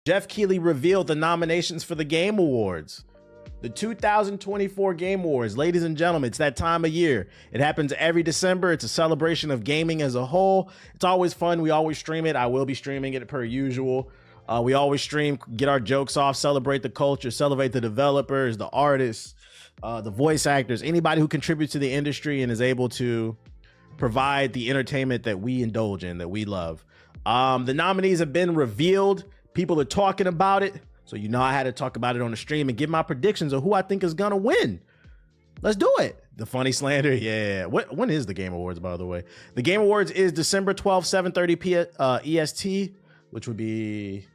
Jeff Keighley revealed the nominations for the Game Awards. The 2024 Game Awards, ladies and gentlemen, it's that time of year. It happens every December. It's a celebration of gaming as a whole. It's always fun. We always stream it. I will be streaming it per usual. We always stream, get our jokes off, celebrate the culture, celebrate the developers, the artists, the voice actors, anybody who contributes to the industry and is able to provide the entertainment that we indulge in, that we love. The nominees have been revealed. People are talking about it. So you know I had to talk about it on the stream and give my predictions of who I think is going to win. Let's do it. The Funny Slander. Yeah. When is the Game Awards, by the way? The Game Awards is December 12th, 7:30 EST, which would be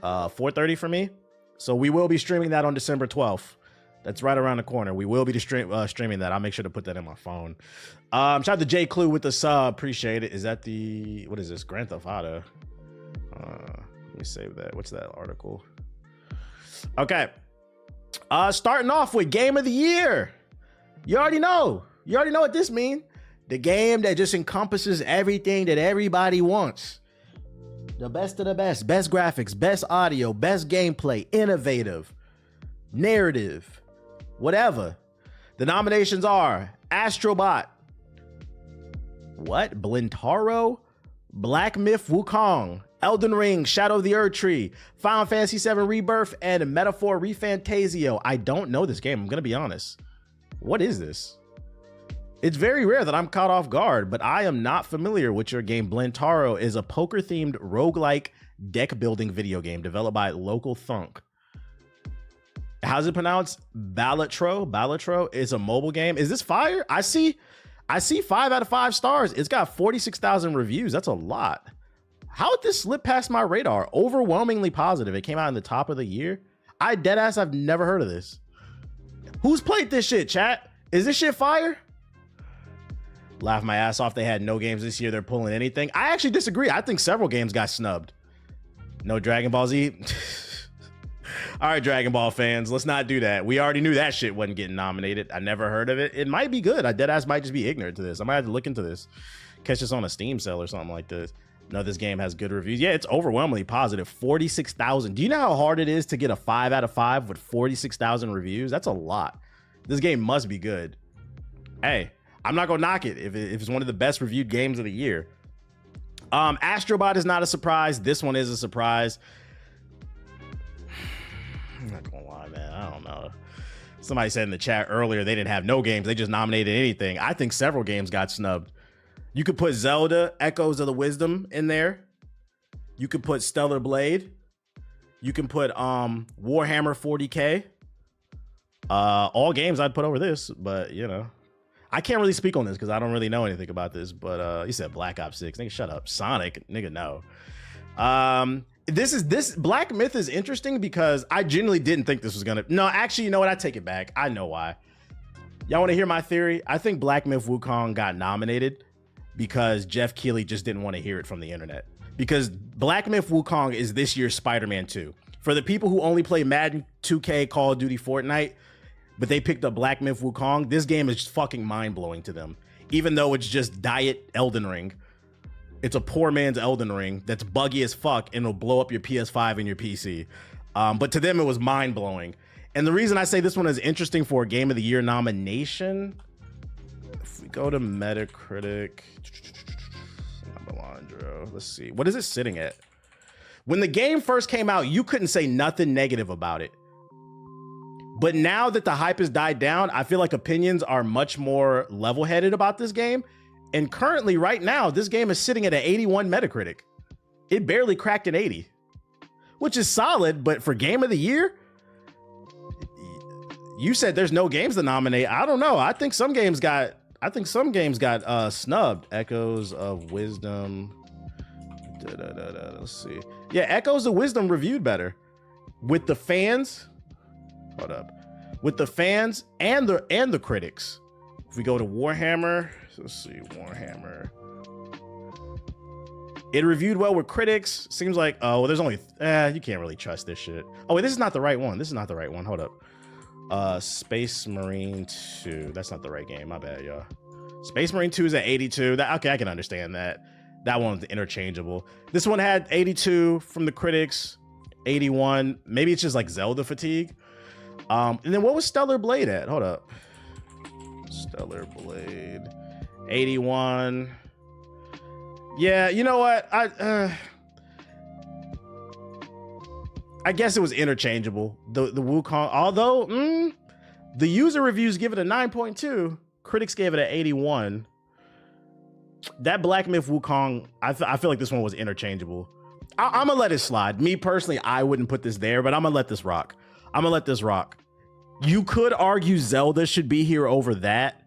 4:30 for me. So we will be streaming that on December 12th. That's right around the corner. We will be streaming that. I'll make sure to put that in my phone. Shout out to J. Clue with the sub. Appreciate it. Is that the, what is this? Grand Theft Auto. Let me save that. What's that article? Okay. Starting off with Game of the Year. You already know. You already know what this means. The game that just encompasses everything that everybody wants. The best of the best. Best graphics, best audio, best gameplay, innovative, narrative, whatever. The nominations are Astrobot. What? Blintaro? Black Myth Wukong. Elden Ring, Shadow of the Erdtree, Final Fantasy VII Rebirth, and Metaphor ReFantazio. I don't know this game, I'm gonna be honest. What is this? It's very rare that I'm caught off guard, but I am not familiar with your game. Blintaro is a poker-themed roguelike deck-building video game developed by Local Thunk. How's it pronounced? Balatro? Balatro is a mobile game. Is this fire? I see 5 out of 5 stars. It's got 46,000 reviews. That's a lot. How did this slip past my radar? Overwhelmingly positive. It came out in the top of the year. I've never heard of this. Who's played this shit, chat? Is this shit fire? Laugh my ass off. They had no games this year. They're pulling anything. I actually disagree. I think several games got snubbed. No Dragon Ball Z. All right, Dragon Ball fans, let's not do that. We already knew that shit wasn't getting nominated. I never heard of it. It might be good. Deadass might just be ignorant to this. I might have to look into this. Catch this on a Steam sale or something like this. No, this game has good reviews. Yeah, it's overwhelmingly positive. 46,000. Do you know how hard it is to get a 5 out of 5 with 46,000 reviews? That's a lot. This game must be good. Hey, I'm not gonna knock it if it's one of the best reviewed games of the year. Astrobot is not a surprise. This one is a surprise. I'm not gonna lie, man. I don't know. Somebody said in the chat earlier they didn't have no games. They just nominated anything. I think several games got snubbed. You could put Zelda Echoes of the Wisdom in there. You could put Stellar Blade. You can put Warhammer 40K. All games I'd put over this, but you know. I can't really speak on this because I don't really know anything about this, but you said Black Ops 6. Nigga, shut up. Sonic, nigga, no. This Black Myth is interesting because I genuinely didn't think this was gonna. No, actually, you know what? I take it back. I know why. Y'all want to hear my theory? I think Black Myth Wukong got nominated because Jeff Keighley just didn't want to hear it from the internet. Because Black Myth Wukong is this year's Spider-Man 2. For the people who only play Madden 2K, Call of Duty, Fortnite, but they picked up Black Myth Wukong, this game is fucking mind-blowing to them. Even though it's just diet Elden Ring. It's a poor man's Elden Ring that's buggy as fuck and will blow up your PS5 and your PC. But to them, it was mind-blowing. And the reason I say this one is interesting for a Game of the Year nomination, if we go to Metacritic, let's see, what is it sitting at? When the game first came out, you couldn't say nothing negative about it. But now that the hype has died down, I feel like opinions are much more level-headed about this game. And currently, right now, this game is sitting at an 81 Metacritic. It barely cracked an 80, which is solid. But for Game of the Year, you said there's no games to nominate. I don't know. I think some games got snubbed. Echoes of Wisdom. Let's see. Yeah, Echoes of Wisdom reviewed better with the fans. Hold up. With the fans and the critics. If we go to Warhammer, let's see, Warhammer. It reviewed well with critics. Seems like, oh, well, there's only, you can't really trust this shit. Oh, wait, this is not the right one. This is not the right one. Hold up. Space Marine 2. That's not the right game. My bad, y'all. Space Marine 2 is at 82. Okay, I can understand that. That one's interchangeable. This one had 82 from the critics, 81. Maybe it's just like Zelda fatigue. And then what was Stellar Blade at? Hold up. Stellar Blade 81. Yeah, you know what? I guess it was interchangeable. The Wukong, although the user reviews give it a 9.2, critics gave it an 81. That Black Myth Wukong, I feel like this one was interchangeable. I'm gonna let it slide. Me personally, I wouldn't put this there, but I'm gonna let this rock. You could argue Zelda should be here over that,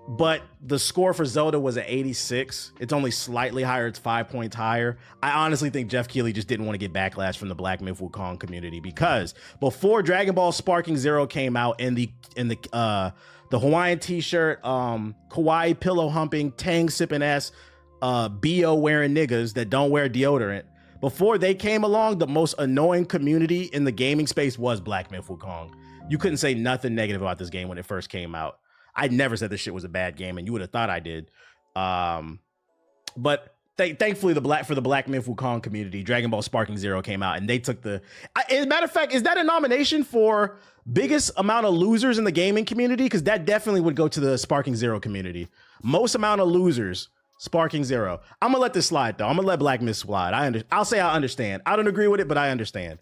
but the score for Zelda was at 86. It's only slightly higher. It's 5 points higher. I honestly think Jeff Keighley just didn't want to get backlash from the Black Myth Wukong community, because before Dragon Ball Sparking Zero came out and the Hawaiian t-shirt, kawaii pillow humping, Tang sipping ass, BO wearing niggas that don't wear deodorant, before they came along, the most annoying community in the gaming space was Black Myth Wukong. You couldn't say nothing negative about this game when it first came out. I never said this shit was a bad game, and you would have thought I did. But thankfully, for the Black Myth Wukong community, Dragon Ball Sparking Zero came out, and they took as a matter of fact, is that a nomination for biggest amount of losers in the gaming community? Because that definitely would go to the Sparking Zero community. Most amount of losers, Sparking Zero. I'm gonna let this slide though. I'm gonna let Black Myth slide. I'll say I understand. I don't agree with it, but I understand.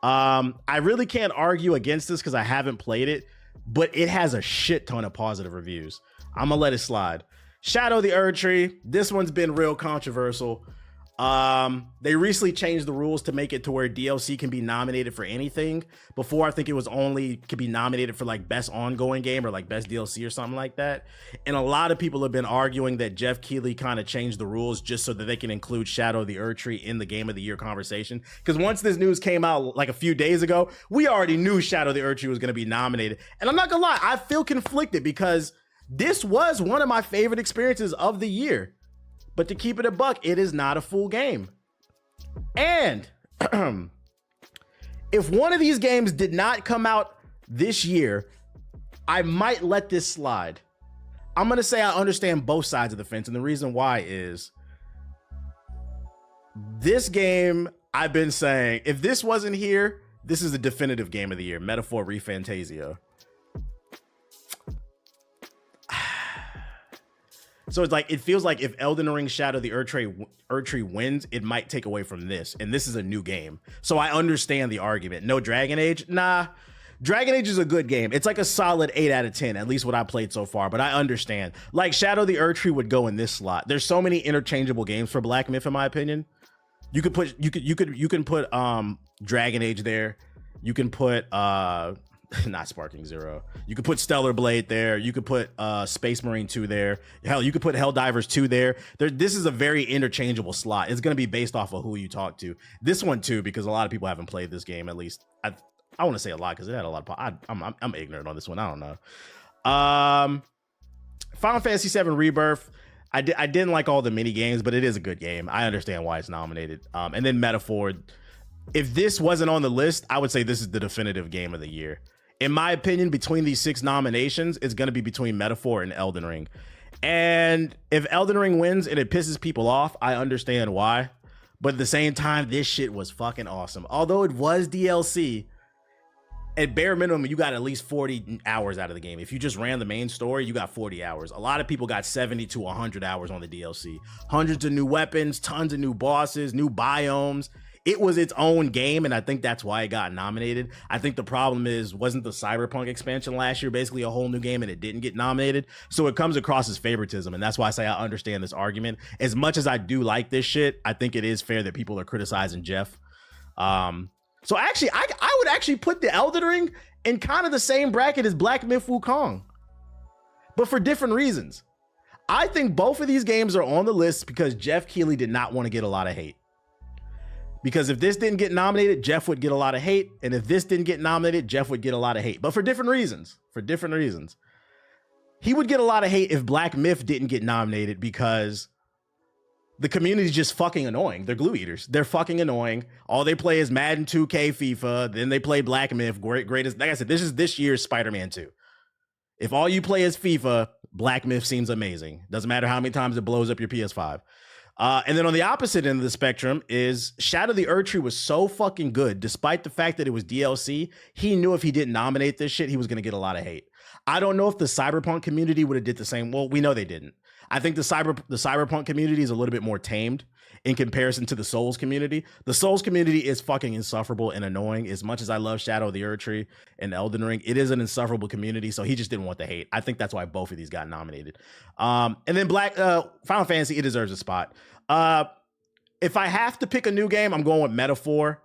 I really can't argue against this because I haven't played it, but it has a shit ton of positive reviews. I'm gonna let it slide. Shadow the Erdtree. This one's been real controversial. They recently changed the rules to make it to where DLC can be nominated for anything. Before, I think it was only could be nominated for like best ongoing game or like best DLC or something like that. And a lot of people have been arguing that Jeff Keighley kind of changed the rules just so that they can include Shadow the Erdtree in the Game of the Year conversation. Because once this news came out like a few days ago, we already knew Shadow the Erdtree was going to be nominated. And I'm not gonna lie, I feel conflicted because this was one of my favorite experiences of the year. But to keep it a buck, it is not a full game. And if one of these games did not come out this year, I might let this slide. I'm going to say I understand both sides of the fence. And the reason why is this game, I've been saying, if this wasn't here, this is the definitive game of the year, Metaphor ReFantazio. So it's like, it feels like if Elden Ring Shadow the Erdtree wins, it might take away from this. And this is a new game. So I understand the argument. No Dragon Age? Nah. Dragon Age is a good game. It's like a solid 8 out of 10, at least what I played so far, but I understand. Like Shadow the Erdtree would go in this slot. There's so many interchangeable games for Black Myth, in my opinion. You can put Dragon Age there. You can put not Sparking Zero. You could put Stellar Blade there. You could put Space Marine 2 there. Hell, you could put Helldivers 2 there. This is a very interchangeable slot. It's going to be based off of who you talk to. This one too, because a lot of people haven't played this game. At least I want to say a lot because it had a lot of. I'm ignorant on this one. I don't know. Final Fantasy VII Rebirth. I didn't like all the mini games, but it is a good game. I understand why it's nominated. And then Metaphor. If this wasn't on the list, I would say this is the definitive game of the year. In my opinion, between these 6 nominations, it's going to be between Metaphor and Elden Ring. And if Elden Ring wins and it pisses people off, I understand why. But at the same time, this shit was fucking awesome. Although it was DLC, at bare minimum, you got at least 40 hours out of the game. If you just ran the main story, you got 40 hours. A lot of people got 70 to 100 hours on the DLC. Hundreds of new weapons, tons of new bosses, new biomes. It was its own game, and I think that's why it got nominated. I think the problem wasn't the Cyberpunk expansion last year basically a whole new game and it didn't get nominated? So it comes across as favoritism, and that's why I say I understand this argument. As much as I do like this shit, I think it is fair that people are criticizing Jeff. So actually, I would actually put the Elden Ring in kind of the same bracket as Black Myth Wukong, but for different reasons. I think both of these games are on the list because Jeff Keighley did not want to get a lot of hate. Because if this didn't get nominated, Jeff would get a lot of hate. And if this didn't get nominated, Jeff would get a lot of hate. But for different reasons. He would get a lot of hate if Black Myth didn't get nominated because the community is just fucking annoying. They're glue eaters. They're fucking annoying. All they play is Madden 2K, FIFA. Then they play Black Myth. Greatest. Like I said, this is this year's Spider-Man 2. If all you play is FIFA, Black Myth seems amazing. Doesn't matter how many times it blows up your PS5. And then on the opposite end of the spectrum is Shadow the Erdtree was so fucking good, despite the fact that it was DLC. He knew if he didn't nominate this shit, he was going to get a lot of hate. I don't know if the Cyberpunk community would have did the same. Well, we know they didn't. I think the Cyberpunk community is a little bit more tamed in comparison to the Souls community. The Souls community is fucking insufferable and annoying. As much as I love Shadow the Erdtree and Elden Ring, it is an insufferable community, so he just didn't want the hate. I think that's why both of these got nominated. And then Final Fantasy, it deserves a spot. If I have to pick a new game, I'm going with Metaphor.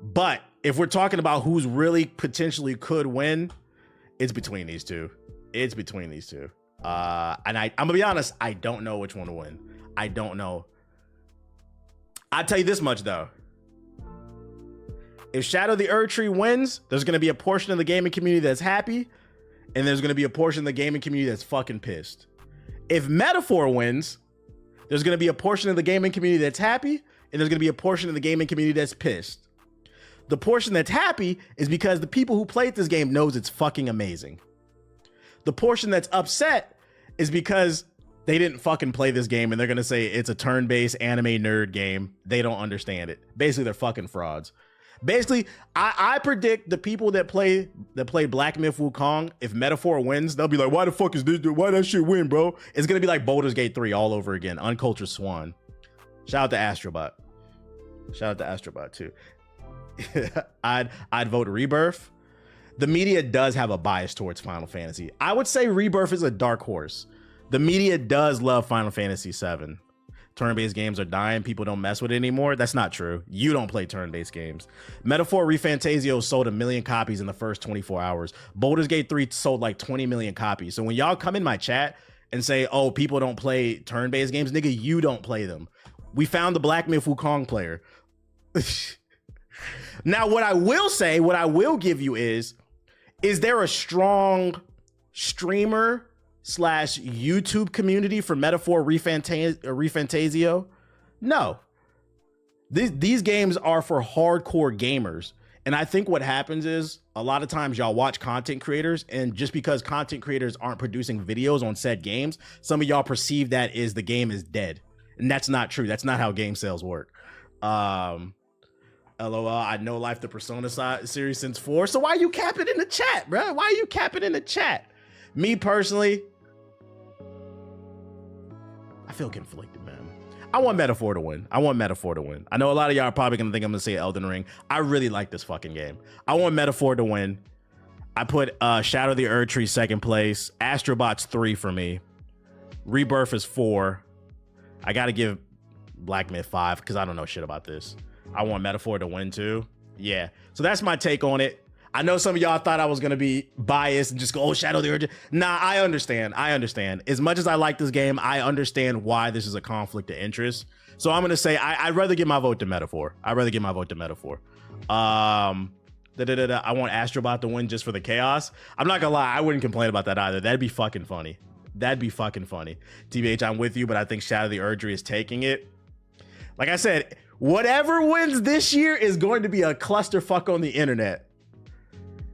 But if we're talking about who's really potentially could win, it's between these two. It's between these two. And I'm gonna be honest, I don't know which one to win. I don't know. I'll tell you this much though. If Shadow the Erdtree wins, there's gonna be a portion of the gaming community that's happy, and there's gonna be a portion of the gaming community that's fucking pissed. If Metaphor wins, there's gonna be a portion of the gaming community that's happy, and there's gonna be a portion of the gaming community that's pissed. The portion that's happy is because the people who played this game knows it's fucking amazing. The portion that's upset is because they didn't fucking play this game and they're gonna say it's a turn-based anime nerd game. They don't understand it. Basically, they're fucking frauds. Basically, I predict the people that play Black Myth Wukong, if Metaphor wins, they'll be like, why the fuck is this dude? Why that shit win, bro? It's gonna be like Baldur's Gate 3 all over again. Uncultured Swan. Shout out to Astrobot. Shout out to Astrobot too. I'd vote Rebirth. The media does have a bias towards Final Fantasy. I would say Rebirth is a dark horse. The media does love Final Fantasy VII. Turn-based games are dying. People don't mess with it anymore. That's not true. You don't play turn-based games. Metaphor ReFantazio sold 1 million copies in the first 24 hours. Baldur's Gate 3 sold like 20 million copies. So when y'all come in my chat and say, oh, people don't play turn-based games, nigga, you don't play them. We found the Black Myth Wukong player. Now, what I will say, what I will give you is there a strong streamer / YouTube community for Metaphor ReFantazio? No. These games are for hardcore gamers. And I think what happens is a lot of times y'all watch content creators, and just because content creators aren't producing videos on said games, some of y'all perceive that is the game is dead. And that's not true. That's not how game sales work. LOL, I know Life the Persona series since 4. So why are you capping in the chat, bro? Why are you capping in the chat? Me personally, I feel conflicted, man. I want Metaphor to win. I want Metaphor to win. I know a lot of y'all are probably gonna think I'm gonna say Elden Ring. I really like this fucking game. I want Metaphor to win. I put Shadow the Erdtree second place. Astrobot's 3 for me. Rebirth is 4. I gotta give Black Myth 5 because I don't know shit about this. I want Metaphor to win too. Yeah. So that's my take on it. I know some of y'all thought I was going to be biased and just go, oh, Shadow the Erdtree. Nah, I understand. I understand. As much as I like this game, I understand why this is a conflict of interest. So I'm going to say I'd rather give my vote to Metaphor. I'd rather give my vote to Metaphor. I want Astrobot to win just for the chaos. I'm not going to lie. I wouldn't complain about that either. That'd be fucking funny. That'd be fucking funny. TBH, I'm with you, but I think Shadow the Erdtree is taking it. Like I said, whatever wins this year is going to be a clusterfuck on the internet.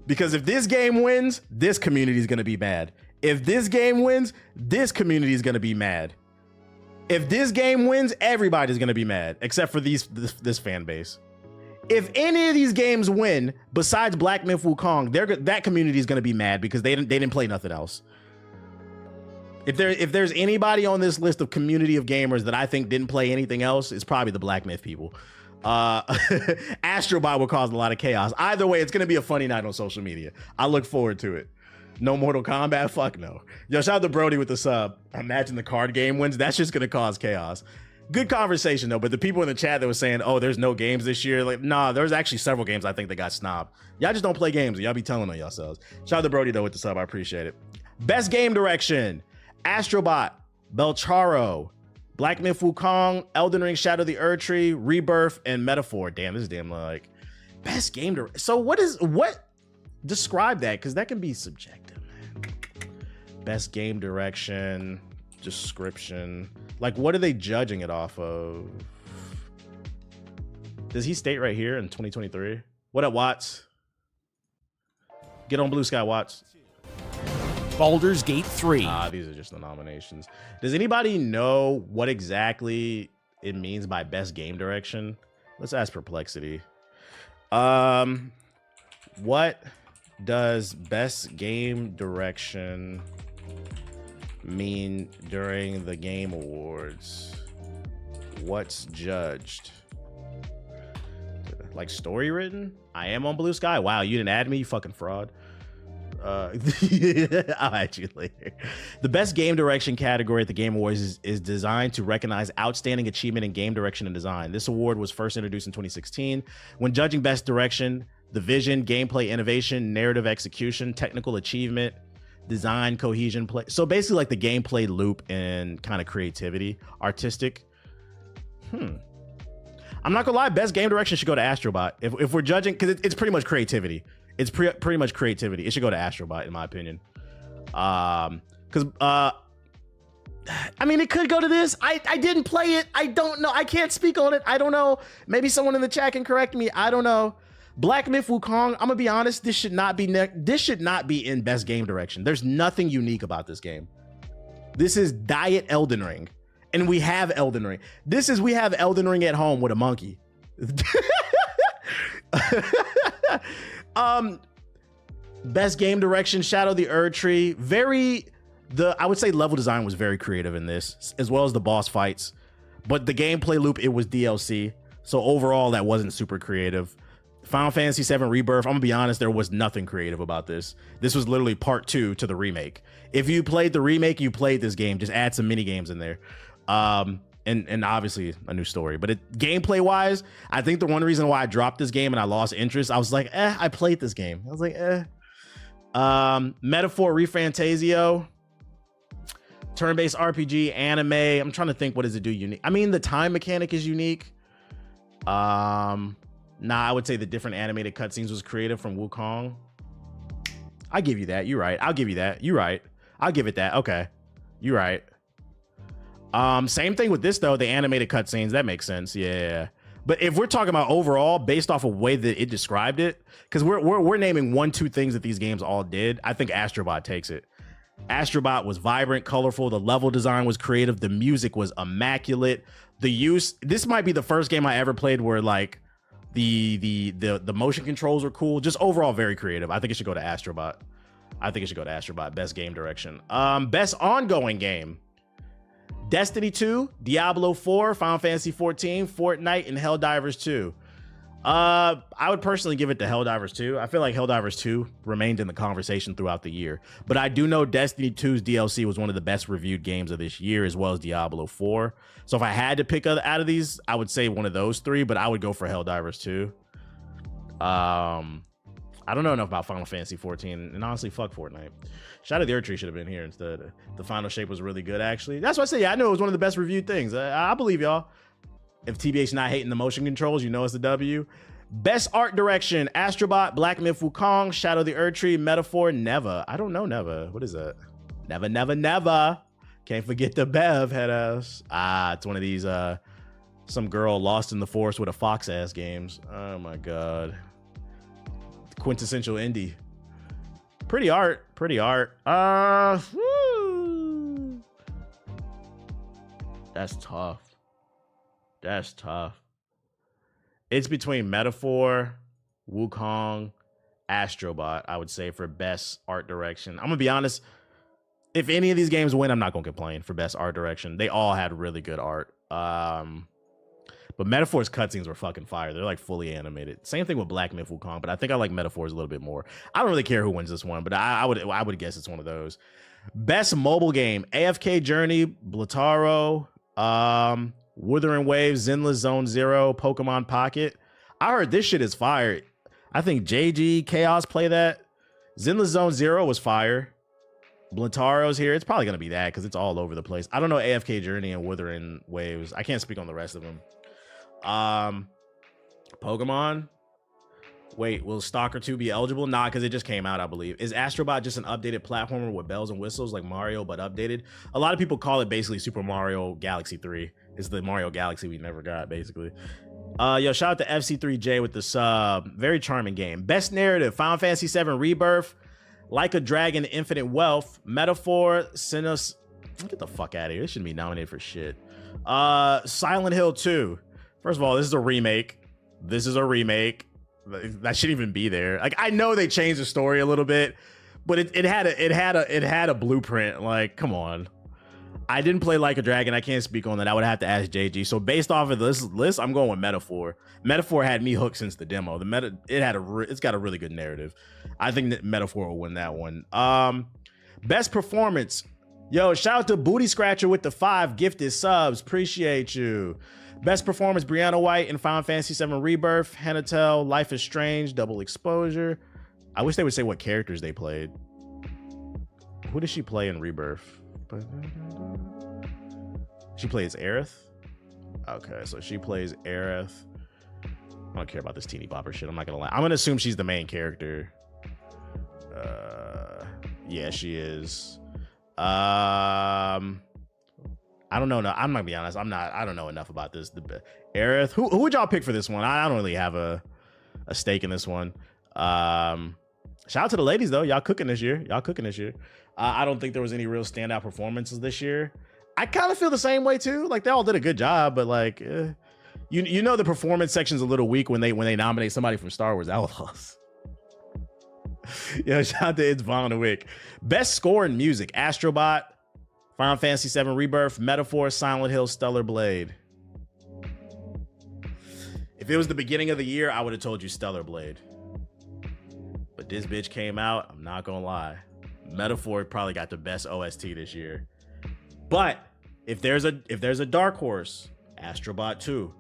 Because if this game wins, this community is going to be mad. If this game wins, this community is going to be mad. If this game wins, everybody's going to be mad, except for this fan base. If any of these games win, besides Black Myth Wukong, that community is going to be mad because they didn't play nothing else. If there's anybody on this list of community of gamers that I think didn't play anything else, it's probably the Black Myth people. Astrobot will cause a lot of chaos. Either way, it's gonna be a funny night on social media. I look forward to it. No Mortal Kombat? Fuck no. Yo, shout out to Brody with the sub. Imagine the card game wins. That's just gonna cause chaos. Good conversation though, but the people in the chat that were saying, oh, there's no games this year, like, nah, there's actually several games I think that got snobbed. Y'all just don't play games. Y'all be telling on yourselves. Shout out to Brody though with the sub. I appreciate it. Best game direction: Astrobot, Belcharo, Black Myth Wukong, Elden Ring, Shadow the Erdtree, Rebirth, and Metaphor. Damn, this is damn like best game direction. So what describe that? Because that can be subjective, man. Best game direction, description. Like, what are they judging it off of? Does he state right here in 2023? What up, Watts? Get on Blue Sky, Watts. Baldur's Gate 3. These are just the nominations. Does anybody know what exactly it means by best game direction. Let's ask Perplexity. What does best game direction mean during the Game Awards? What's judged? Like story written? I am on Blue Sky. Wow, you didn't add me, you fucking fraud. I'll add you later. The best game direction category at the Game Awards is designed to recognize outstanding achievement in game direction and design. This award was first introduced in 2016. When judging best direction, the vision, gameplay innovation, narrative execution, technical achievement, design, cohesion, play. So basically like the gameplay loop and kind of creativity, artistic. I'm not gonna lie, best game direction should go to Astrobot. If we're judging, because it's pretty much creativity. It's pretty much creativity. It should go to Astrobot, in my opinion. I mean, it could go to this. I didn't play it. I don't know. I can't speak on it. I don't know. Maybe someone in the chat can correct me. I don't know. Black Myth Wukong, I'm gonna be honest, this should not be in best game direction. There's nothing unique about this game. This is Diet Elden Ring. And we have Elden Ring. We have Elden Ring at home with a monkey. Best game direction, Shadow the Erdtree. I would say level design was very creative in this, as well as the boss fights. But the gameplay loop, it was DLC. So overall, that wasn't super creative. Final Fantasy VII Rebirth, I'm gonna be honest, there was nothing creative about this. This was literally part 2 to the remake. If you played the remake, you played this game. Just add some mini games in there. And obviously a new story, but gameplay wise, I think the one reason why I dropped this game and I lost interest, I was like, I played this game. I was like, Metaphor ReFantazio, turn-based RPG, anime. I'm trying to think, what does it do unique? I mean, the time mechanic is unique. I would say the different animated cutscenes was creative from Wukong. I give you that. You're right. I'll give you that. You're right. I'll give it that. Okay. You're right. Same thing with this though, the animated cutscenes, that makes sense. Yeah. But if we're talking about overall, based off of the way that it described it, because we're naming 1-2 things that these games all did, I think Astrobot takes it. Astrobot was vibrant, colorful, the level design was creative, the music was immaculate. This might be the first game I ever played where like the motion controls are cool. Just overall very creative. I think it should go to Astrobot. Best game direction. Best ongoing game. Destiny 2, Diablo 4, Final Fantasy 14, Fortnite, and Helldivers 2. I would personally give it to Helldivers 2. I feel like Helldivers 2 remained in the conversation throughout the year. But I do know Destiny 2's DLC was one of the best reviewed games of this year, as well as Diablo 4. So if I had to pick out of these, I would say one of those 3, but I would go for Helldivers 2. I don't know enough about Final Fantasy 14, and honestly, fuck Fortnite. Shadow the Erdtree should have been here instead. The final shape was really good, actually. That's why I say, I know it was one of the best reviewed things. I believe y'all. If TBH not hating the motion controls, you know it's the W. Best art direction, Astrobot, Black Myth Wukong, Shadow the Erdtree, Metaphor, Neva. I don't know Neva. What is that? Neva. Can't forget the Bev head ass. It's one of these some girl lost in the forest with a fox ass games. Oh my god. Quintessential indie. Pretty art. That's tough. It's between Metaphor, Wukong, Astrobot, I would say, for best art direction. I'm gonna be honest, if any of these games win, I'm not gonna complain for best art direction. They all had really good art. But Metaphor's cutscenes were fucking fire. They're like fully animated. Same thing with Black Myth Wukong, but I think I like Metaphor's a little bit more. I don't really care who wins this one, but I would guess it's one of those. Best mobile game, AFK Journey, Blataro, Wuthering Waves, Zenless Zone Zero, Pokemon Pocket. I heard this shit is fire. I think JG Chaos play that. Zenless Zone Zero was fire. Blataro's here. It's probably gonna be that because it's all over the place. I don't know AFK Journey and Wuthering Waves. I can't speak on the rest of them. Pokemon. Wait, will Stalker 2 be eligible? Nah, because it just came out, I believe. Is Astrobot just an updated platformer with bells and whistles like Mario, but updated? A lot of people call it basically Super Mario Galaxy 3. It's the Mario Galaxy we never got, basically. Yo, shout out to FC3J with the sub. Very charming game. Best narrative, Final Fantasy VII Rebirth, Like a Dragon, Infinite Wealth, Metaphor, Sinus. Get the fuck out of here. This shouldn't be nominated for shit. Silent Hill 2. First of all, this is a remake. This is a remake. That shouldn't even be there. Like, I know they changed the story a little bit, but it had a blueprint. Like, come on. I didn't play Like a Dragon. I can't speak on that. I would have to ask JG. So based off of this list, I'm going with Metaphor. Metaphor had me hooked since the demo. It's got a really good narrative. I think that Metaphor will win that one. Best performance. Yo, shout out to Booty Scratcher with the 5 gifted subs. Appreciate you. Best performance, Brianna White in Final Fantasy VII Rebirth, Hanatel, Life is Strange, Double Exposure. I wish they would say what characters they played. Who does she play in Rebirth? She plays Aerith? Okay, so she plays Aerith. I don't care about this teeny bopper shit. I'm not gonna lie. I'm gonna assume she's the main character. Yeah, she is. I don't know. No, I'm not gonna be honest. I don't know enough about this. Aerith. Who would y'all pick for this one? I don't really have a stake in this one. Shout out to the ladies though. Y'all cooking this year. I don't think there was any real standout performances this year. I kind of feel the same way too. Like, they all did a good job, but like, you know, the performance section's a little weak when they nominate somebody from Star Wars Outlaws. Yeah, shout out to It's Von Wick. Best score in music: Astrobot, Final Fantasy VII Rebirth, Metaphor, Silent Hill, Stellar Blade. If it was the beginning of the year, I would have told you Stellar Blade. But this bitch came out, I'm not gonna lie. Metaphor probably got the best OST this year. But if there's a dark horse, Astrobot 2.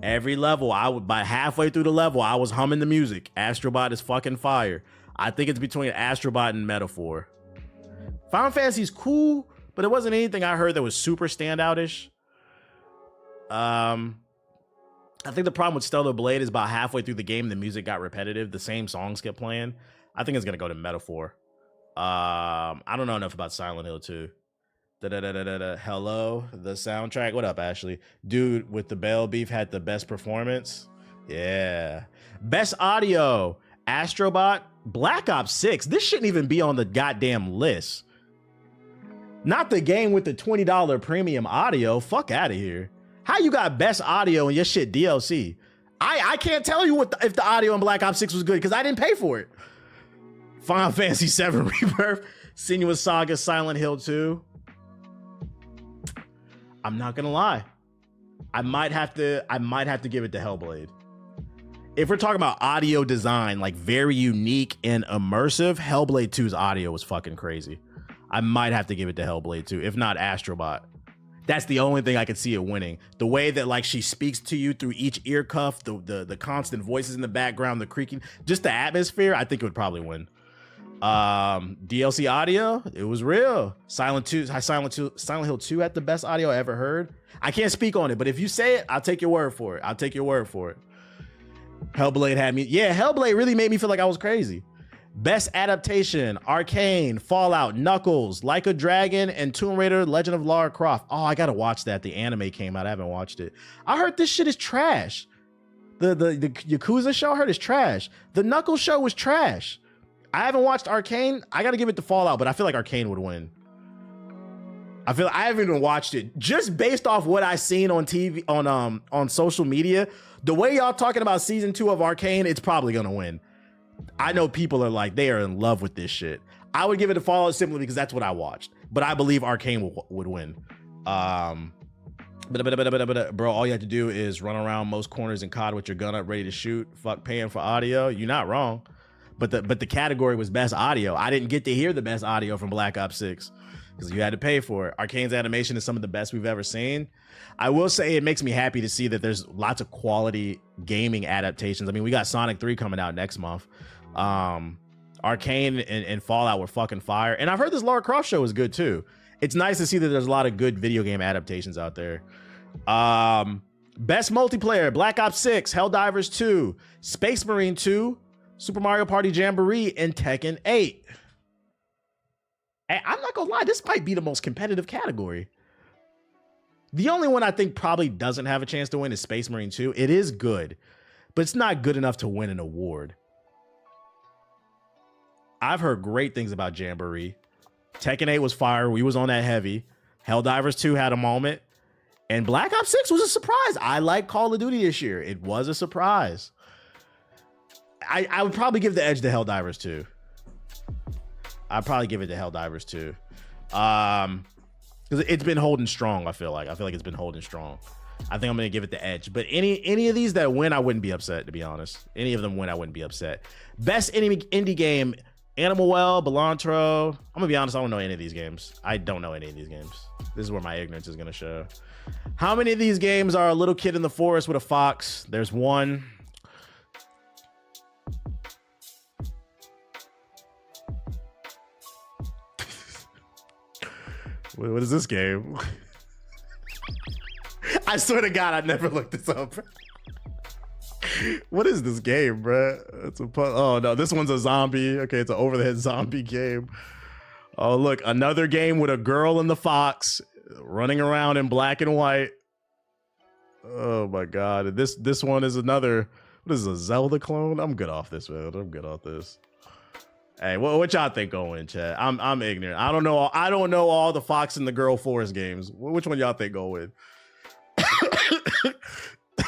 Every level, by halfway through the level, I was humming the music. Astrobot is fucking fire. I think it's between Astrobot and Metaphor. Final Fantasy's cool, but it wasn't anything I heard that was super standoutish. I think the problem with Stellar Blade is about halfway through the game, the music got repetitive. The same songs kept playing. I think it's gonna go to Metaphor. I don't know enough about Silent Hill 2. Hello, the soundtrack. What up, Ashley? Dude with the Bell Beef had the best performance. Yeah. Best audio: Astrobot, Black Ops 6. This shouldn't even be on the goddamn list. Not the game with the $20 premium audio. Fuck out of here. How you got best audio and your shit DLC? I can't tell you if the audio in Black Ops 6 was good because I didn't pay for it. Final Fantasy VII Rebirth, Senua's Saga, Silent Hill 2. I'm not gonna lie. I might have to give it to Hellblade. If we're talking about audio design, like very unique and immersive, Hellblade 2's audio was fucking crazy. I might have to give it to Hellblade 2, if not Astrobot. That's the only thing I could see it winning. The way that like she speaks to you through each ear cuff, the constant voices in the background, the creaking, just the atmosphere, I think it would probably win. DLC audio, it was real. Silent Hill 2 had the best audio I ever heard. I can't speak on it, but if you say it, I'll take your word for it. Hellblade had me. Yeah, Hellblade really made me feel like I was crazy. Best adaptation: Arcane, Fallout, Knuckles, Like a Dragon, and Tomb Raider: Legend of Lara Croft. Oh, I gotta watch that. The anime came out. I haven't watched it. I heard this shit is trash. The Yakuza show I heard is trash. The Knuckles show was trash. I haven't watched Arcane. I gotta give it to Fallout, but I feel like Arcane would win. I haven't even watched it. Just based off what I seen on TV, on social media, the way y'all talking about season 2 of Arcane, it's probably gonna win. I know people are like, they are in love with this shit. I would give it to Fallout simply because that's what I watched. But I believe Arcane would win. Bro, all you have to do is run around most corners in COD with your gun up, ready to shoot. Fuck paying for audio. You're not wrong. But the category was best audio. I didn't get to hear the best audio from Black Ops 6 because you had to pay for it. Arcane's animation is some of the best we've ever seen. I will say it makes me happy to see that there's lots of quality gaming adaptations. I mean, we got Sonic 3 coming out next month. Arcane and Fallout were fucking fire. And I've heard this Lara Croft show is good too. It's nice to see that there's a lot of good video game adaptations out there. Best multiplayer: Black Ops 6, Helldivers 2, Space Marine 2, Super Mario Party Jamboree, and Tekken 8. Hey, I'm not gonna lie, this might be the most competitive category. The only one I think probably doesn't have a chance to win is Space Marine 2. It is good, but it's not good enough to win an award. I've heard great things about Jamboree. Tekken 8 was fire. We was on that heavy. Helldivers 2 had a moment. And Black Ops 6 was a surprise. I like Call of Duty this year. It was a surprise. I would probably give the edge to Helldivers 2. I'd probably give it to Helldivers 2. Because it's been holding strong, I feel like it's been holding strong. I think I'm gonna give it the edge. But any of these that win, I wouldn't be upset, to be honest. Any of them win, I wouldn't be upset. Best indie game, Animal Well, Belantro. I'm gonna be honest, I don't know any of these games. I don't know any of these games. This is where my ignorance is gonna show. How many of these games are a little kid in the forest with a fox? There's one. What is this game? I swear to God, I never looked this up. What is this game, bro? It's a oh no, this one's a zombie. Okay, it's an over-the-head zombie game. Oh look, another game with a girl and the fox running around in black and white. Oh my God, this one is another. What is this, a Zelda clone? I'm good off this, man. I'm good off this. Hey, what y'all think gonna win, chat? I'm ignorant. I don't know all the Fox and the Girl Forest games. Which one y'all think gonna win?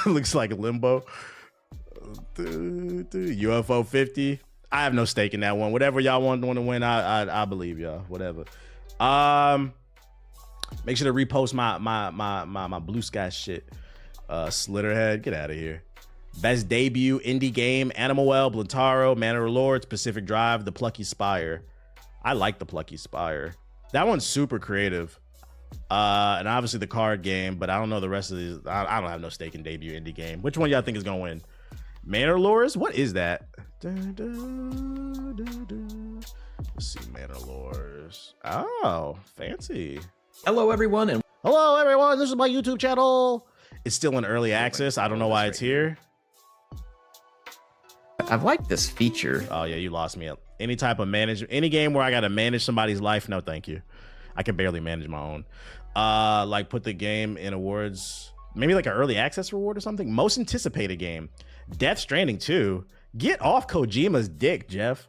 Looks like Limbo. UFO 50. I have no stake in that one. Whatever y'all want to win, I believe y'all. Whatever. Make sure to repost my Blue Sky shit. Slitterhead, get out of here. Best debut indie game, Animal Well, Blantaro, Manor of Lords, Pacific Drive, The Plucky Spire. I like The Plucky Spire. That one's super creative. And obviously the card game, but I don't know the rest of these. I don't have no stake in debut indie game. Which one y'all think is gonna win? Manor of Lords? What is that? Let's see, Manor of Lords. Oh, fancy. Hello, everyone. And hello, everyone. This is my YouTube channel. It's still in early access. I don't know why it's here. I've liked this feature. Oh yeah, you lost me. Any type of any game where I gotta manage somebody's life, no thank you. I can barely manage my own. Like put the game in awards, maybe like an early access reward or something. Most anticipated game, Death Stranding 2. Get off Kojima's dick, Jeff.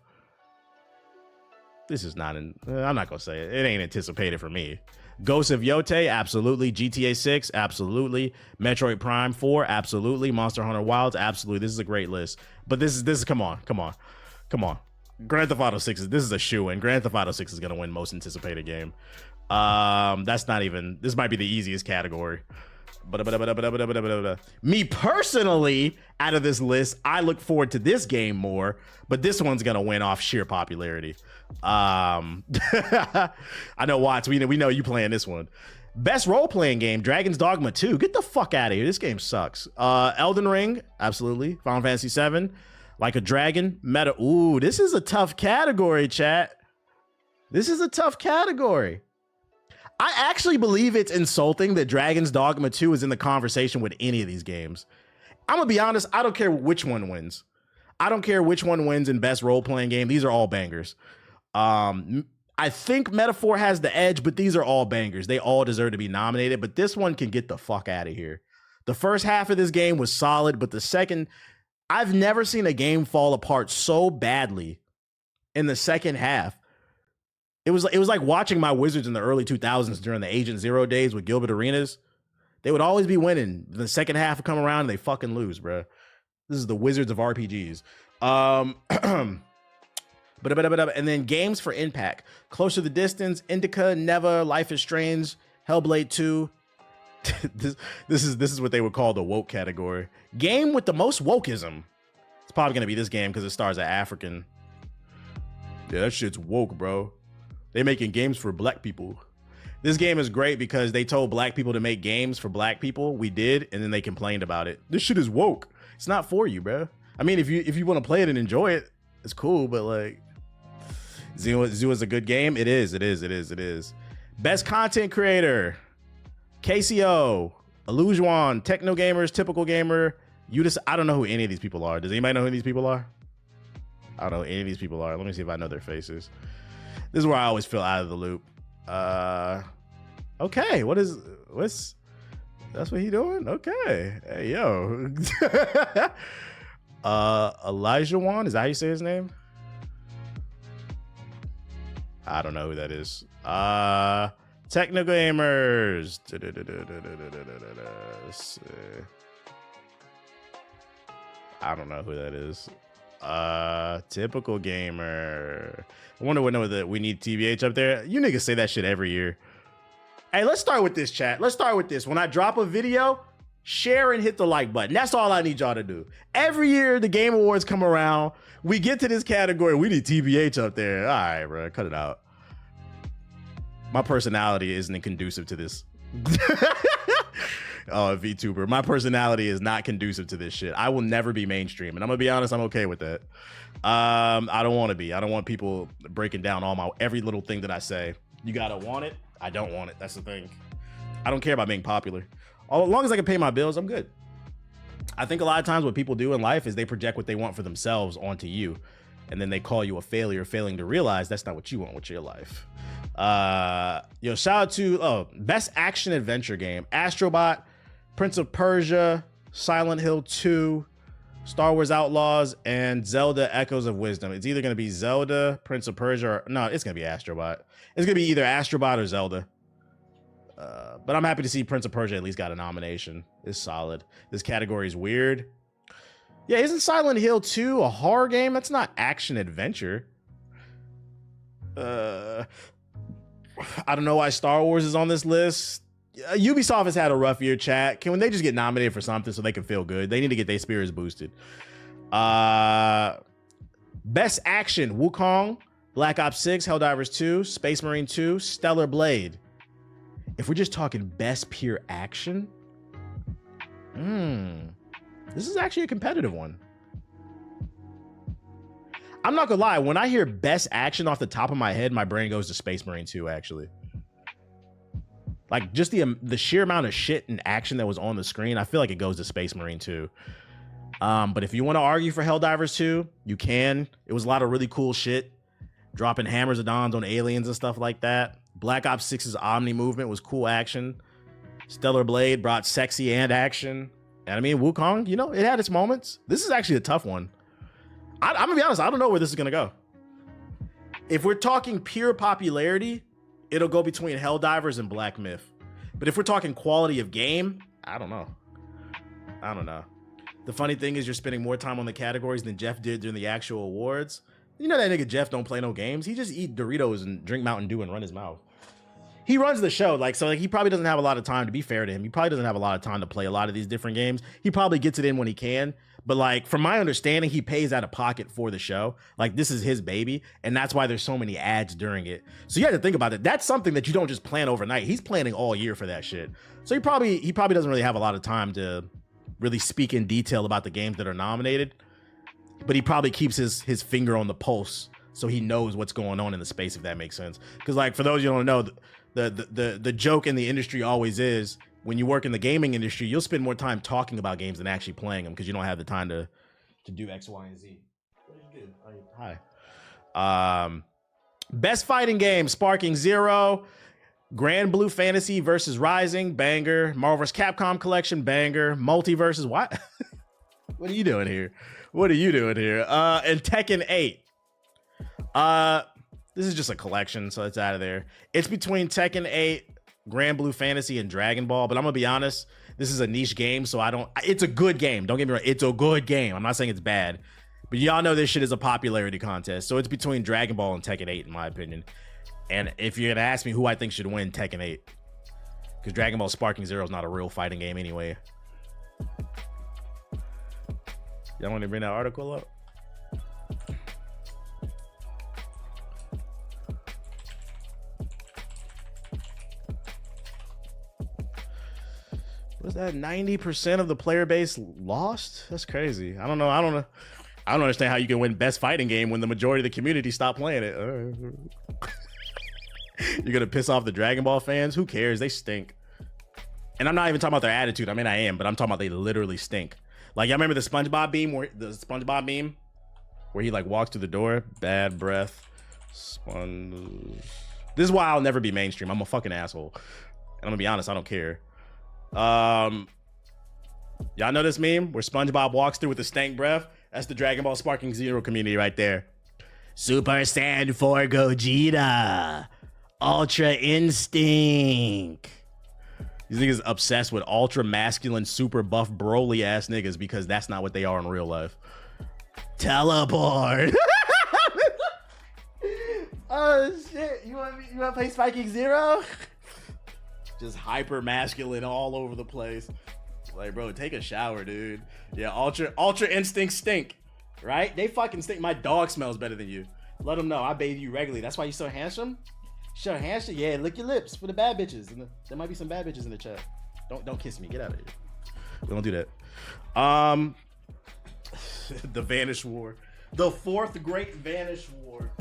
This is not I'm not gonna say it. It ain't anticipated for me. Ghost of Yote, absolutely. GTA 6, absolutely. Metroid Prime 4, absolutely. Monster Hunter Wilds, absolutely. This is a great list. But this is come on. Grand Theft Auto 6 this is a shoe-in. Grand Theft Auto 6 is gonna win most anticipated game. That's not even, this might be the easiest category. Me personally, out of this list, I look forward to this game more, but this one's gonna win off sheer popularity. I know Watts, we know you playing this one. Best role-playing game, Dragon's Dogma 2. Get the fuck out of here. This game sucks. Elden Ring, absolutely. Final Fantasy 7, Like a Dragon, Meta. Ooh, this is a tough category, chat. This is a tough category. I actually believe it's insulting that Dragon's Dogma 2 is in the conversation with any of these games. I'm gonna be honest, I don't care which one wins. I don't care which one wins in best role-playing game. These are all bangers. I think Metaphor has the edge, but these are all bangers. They all deserve to be nominated, but this one can get the fuck out of here. The first half of this game was solid, but the second, I've never seen a game fall apart so badly in the second half. It was like watching my Wizards in the early 2000s during the Agent Zero days with Gilbert Arenas. They would always be winning. The second half would come around and they fucking lose, bro. This is the Wizards of RPGs. And then games for impact. Closer the Distance, Indica, Never, Life is Strange, Hellblade 2. This is what they would call the woke category. Game with the most wokeism. It's probably gonna be this game because it stars an African. Yeah, that shit's woke, bro. They making games for black people. This game is great because they told black people to make games for black people. We did, and then they complained about it. This shit is woke. It's not for you, bro. I mean, if you want to play it and enjoy it, it's cool, but like, Zoo is a good game. It is. Best content creator, KCO, Illusion, Techno Gamers, Typical Gamer, Udis. I don't know who any of these people are. Does anybody know who these people are? I don't know who any of these people are. Let me see if I know their faces. This is where I always feel out of the loop. Okay, what's that's what he doing? Okay. Hey, yo. Elijah Wan, is that how you say his name? I don't know who that is. Techno gamers. I don't know who that is. Typical gamer. I wonder what we need TBH up there. You niggas say that shit every year. Hey, let's start with this, chat. Let's start with this. When I drop a video, share and hit the like button. That's all I need y'all to do. Every year the Game Awards come around, we get to this category, we need TBH up there. All right, bro, cut it out. My personality isn't conducive to this. Oh, VTuber. My personality is not conducive to this shit. I will never be mainstream. And I'm gonna be honest, I'm okay with that. I don't want to be. I don't want people breaking down every little thing that I say. You gotta want it. I don't want it. That's the thing. I don't care about being popular. As long as I can pay my bills, I'm good. I think a lot of times what people do in life is they project what they want for themselves onto you. And then they call you a failure, failing to realize that's not what you want with your life. Shout out to best action adventure game: Astrobot, Prince of Persia, Silent Hill 2, Star Wars Outlaws, and Zelda Echoes of Wisdom. It's either going to be Zelda, Prince of Persia, or no, it's going to be Astrobot. It's going to be either Astrobot or Zelda. But I'm happy to see Prince of Persia at least got a nomination. It's solid. This category is weird. Yeah, isn't Silent Hill 2 a horror game? That's not action adventure. I don't know why Star Wars is on this list. Ubisoft has had a rough year, chat. When they just get nominated for something so they can feel good? They need to get their spirits boosted. Best action: Wukong, Black Ops 6, Helldivers 2, Space Marine 2, Stellar Blade. If we're just talking best pure action, this is actually a competitive one. I'm not gonna lie, when I hear best action off the top of my head, my brain goes to Space Marine 2, actually. Like, just the sheer amount of shit and action that was on the screen, I feel like it goes to Space Marine 2. But if you want to argue for Helldivers 2, you can. It was a lot of really cool shit. Dropping hammers of dons on aliens and stuff like that. Black Ops 6's Omni movement was cool action. Stellar Blade brought sexy and action. And I mean, Wukong, it had its moments. This is actually a tough one. I'm gonna be honest, I don't know where this is gonna go. If we're talking pure popularity, it'll go between Helldivers and Black Myth. But if we're talking quality of game, I don't know. The funny thing is you're spending more time on the categories than Jeff did during the actual awards. You know that nigga Jeff don't play no games. He just eat Doritos and drink Mountain Dew and run his mouth. He runs the show, so he probably doesn't have a lot of time. To be fair to him, he probably doesn't have a lot of time to play a lot of these different games. He probably gets it in when he can. But from my understanding, he pays out of pocket for the show. This is his baby, and that's why there's so many ads during it. So you have to think about it. That's something that you don't just plan overnight. He's planning all year for that shit. So he probably doesn't really have a lot of time to really speak in detail about the games that are nominated. But he probably keeps his finger on the pulse, so he knows what's going on in the space, if that makes sense. Because for those you don't know, the joke in the industry always is, when you work in the gaming industry, you'll spend more time talking about games than actually playing them because you don't have the time to do X, Y, and Z. What did you do? Hi. Best fighting game: Sparking Zero, Grand Blue Fantasy versus Rising, banger. Marvel vs. Capcom Collection, banger. Multiverses, what? What are you doing here? And Tekken 8. This is just a collection, so it's out of there. It's between Tekken 8, Grand Blue Fantasy, and Dragon Ball, but I'm gonna be honest, this is a niche game, so it's a good game. Don't get me wrong, it's a good game. I'm not saying it's bad, but y'all know this shit is a popularity contest, so it's between Dragon Ball and Tekken 8, in my opinion. And if you're gonna ask me who I think should win, Tekken 8. Because Dragon Ball Sparking Zero is not a real fighting game anyway. Y'all want to bring that article up? Was that 90% of the player base lost? That's crazy. I don't know. I don't understand how you can win best fighting game when the majority of the community stopped playing it. You're gonna piss off the Dragon Ball fans? Who cares? They stink. And I'm not even talking about their attitude. I mean, I am, but I'm talking about they literally stink. Like, y'all remember the SpongeBob meme where he like walks through the door? Bad breath. This is why I'll never be mainstream. I'm a fucking asshole. And I'm gonna be honest, I don't care. Y'all know this meme where SpongeBob walks through with the stank breath? That's the Dragon Ball Sparking Zero community right there. Super Saiyan 4 Gogeta. Ultra Instinct. These niggas obsessed with ultra masculine, super buff, broly ass niggas because that's not what they are in real life. Teleport. Oh shit! You want to play Spiking Zero? Just hyper masculine all over the place. Like, bro, take a shower, dude. Yeah, ultra instinct stink, right? They fucking stink. My dog smells better than you. Let them know I bathe you regularly. That's why you so handsome. So handsome, yeah. Lick your lips for the bad bitches. There might be some bad bitches in the chat. Don't kiss me. Get out of here. We don't do that. The Vanish War, the fourth great Vanish War.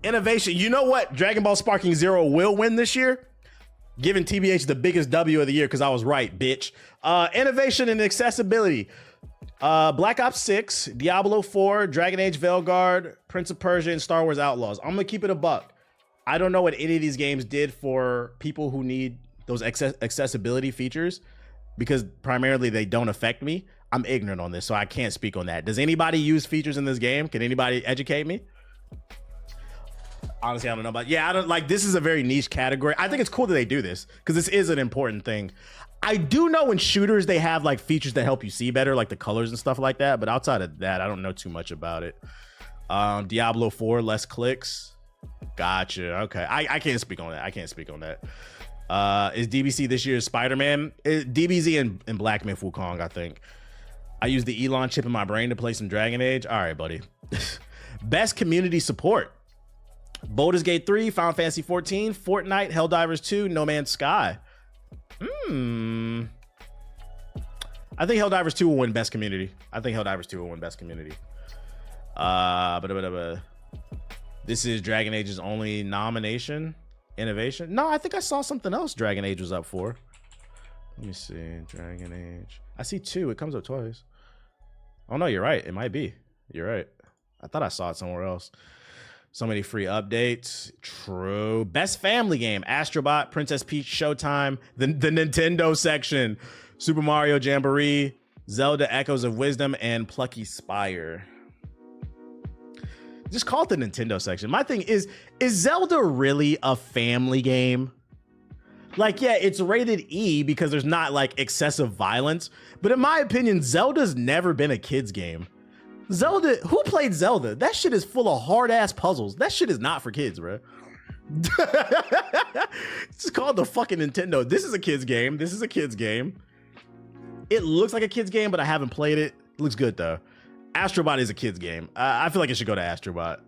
Innovation. You know what? Dragon Ball Sparking Zero will win this year. Giving TBH the biggest W of the year because I was right, bitch. Innovation and accessibility. Black Ops 6, Diablo 4, Dragon Age Veilguard, Prince of Persia, and Star Wars Outlaws. I'm gonna keep it a buck. I don't know what any of these games did for people who need those accessibility features because primarily they don't affect me. I'm ignorant on this, so I can't speak on that. Does anybody use features in this game? Can anybody educate me? Honestly, I don't know about. Yeah, I don't like. This is a very niche category. I think it's cool that they do this because this is an important thing. I do know in shooters they have like features that help you see better, like the colors and stuff like that. But outside of that, I don't know too much about it. Diablo 4, less clicks. Gotcha. Okay, I can't speak on that. I can't speak on that. Is DBZ this year's Spider-Man? DBZ and Black Myth Wukong, I think. I use the Elon chip in my brain to play some Dragon Age. All right, buddy. Best community support. Baldur's Gate 3, Final Fantasy 14, Fortnite, Helldivers 2, No Man's Sky. I think Helldivers 2 will win Best Community. This is Dragon Age's only nomination. Innovation. No, I think I saw something else Dragon Age was up for. Let me see. Dragon Age. I see 2. It comes up twice. Oh, no, you're right. It might be. You're right. I thought I saw it somewhere else. So many free updates. True. Best family game. Astrobot, Princess Peach Showtime, the Nintendo section, Super Mario Jamboree, Zelda Echoes of Wisdom, and Plucky Spire. Just call it the Nintendo section. My thing is Zelda really a family game? Like, yeah, it's rated E because there's not like excessive violence, but in my opinion, Zelda's never been a kid's game. Zelda, who played Zelda? That shit is full of hard ass puzzles. That shit is not for kids, bro. It's called the fucking Nintendo. This is a kid's game. It looks like a kid's game, but I haven't played it. It looks good though. Astrobot is a kid's game. I feel like it should go to Astrobot.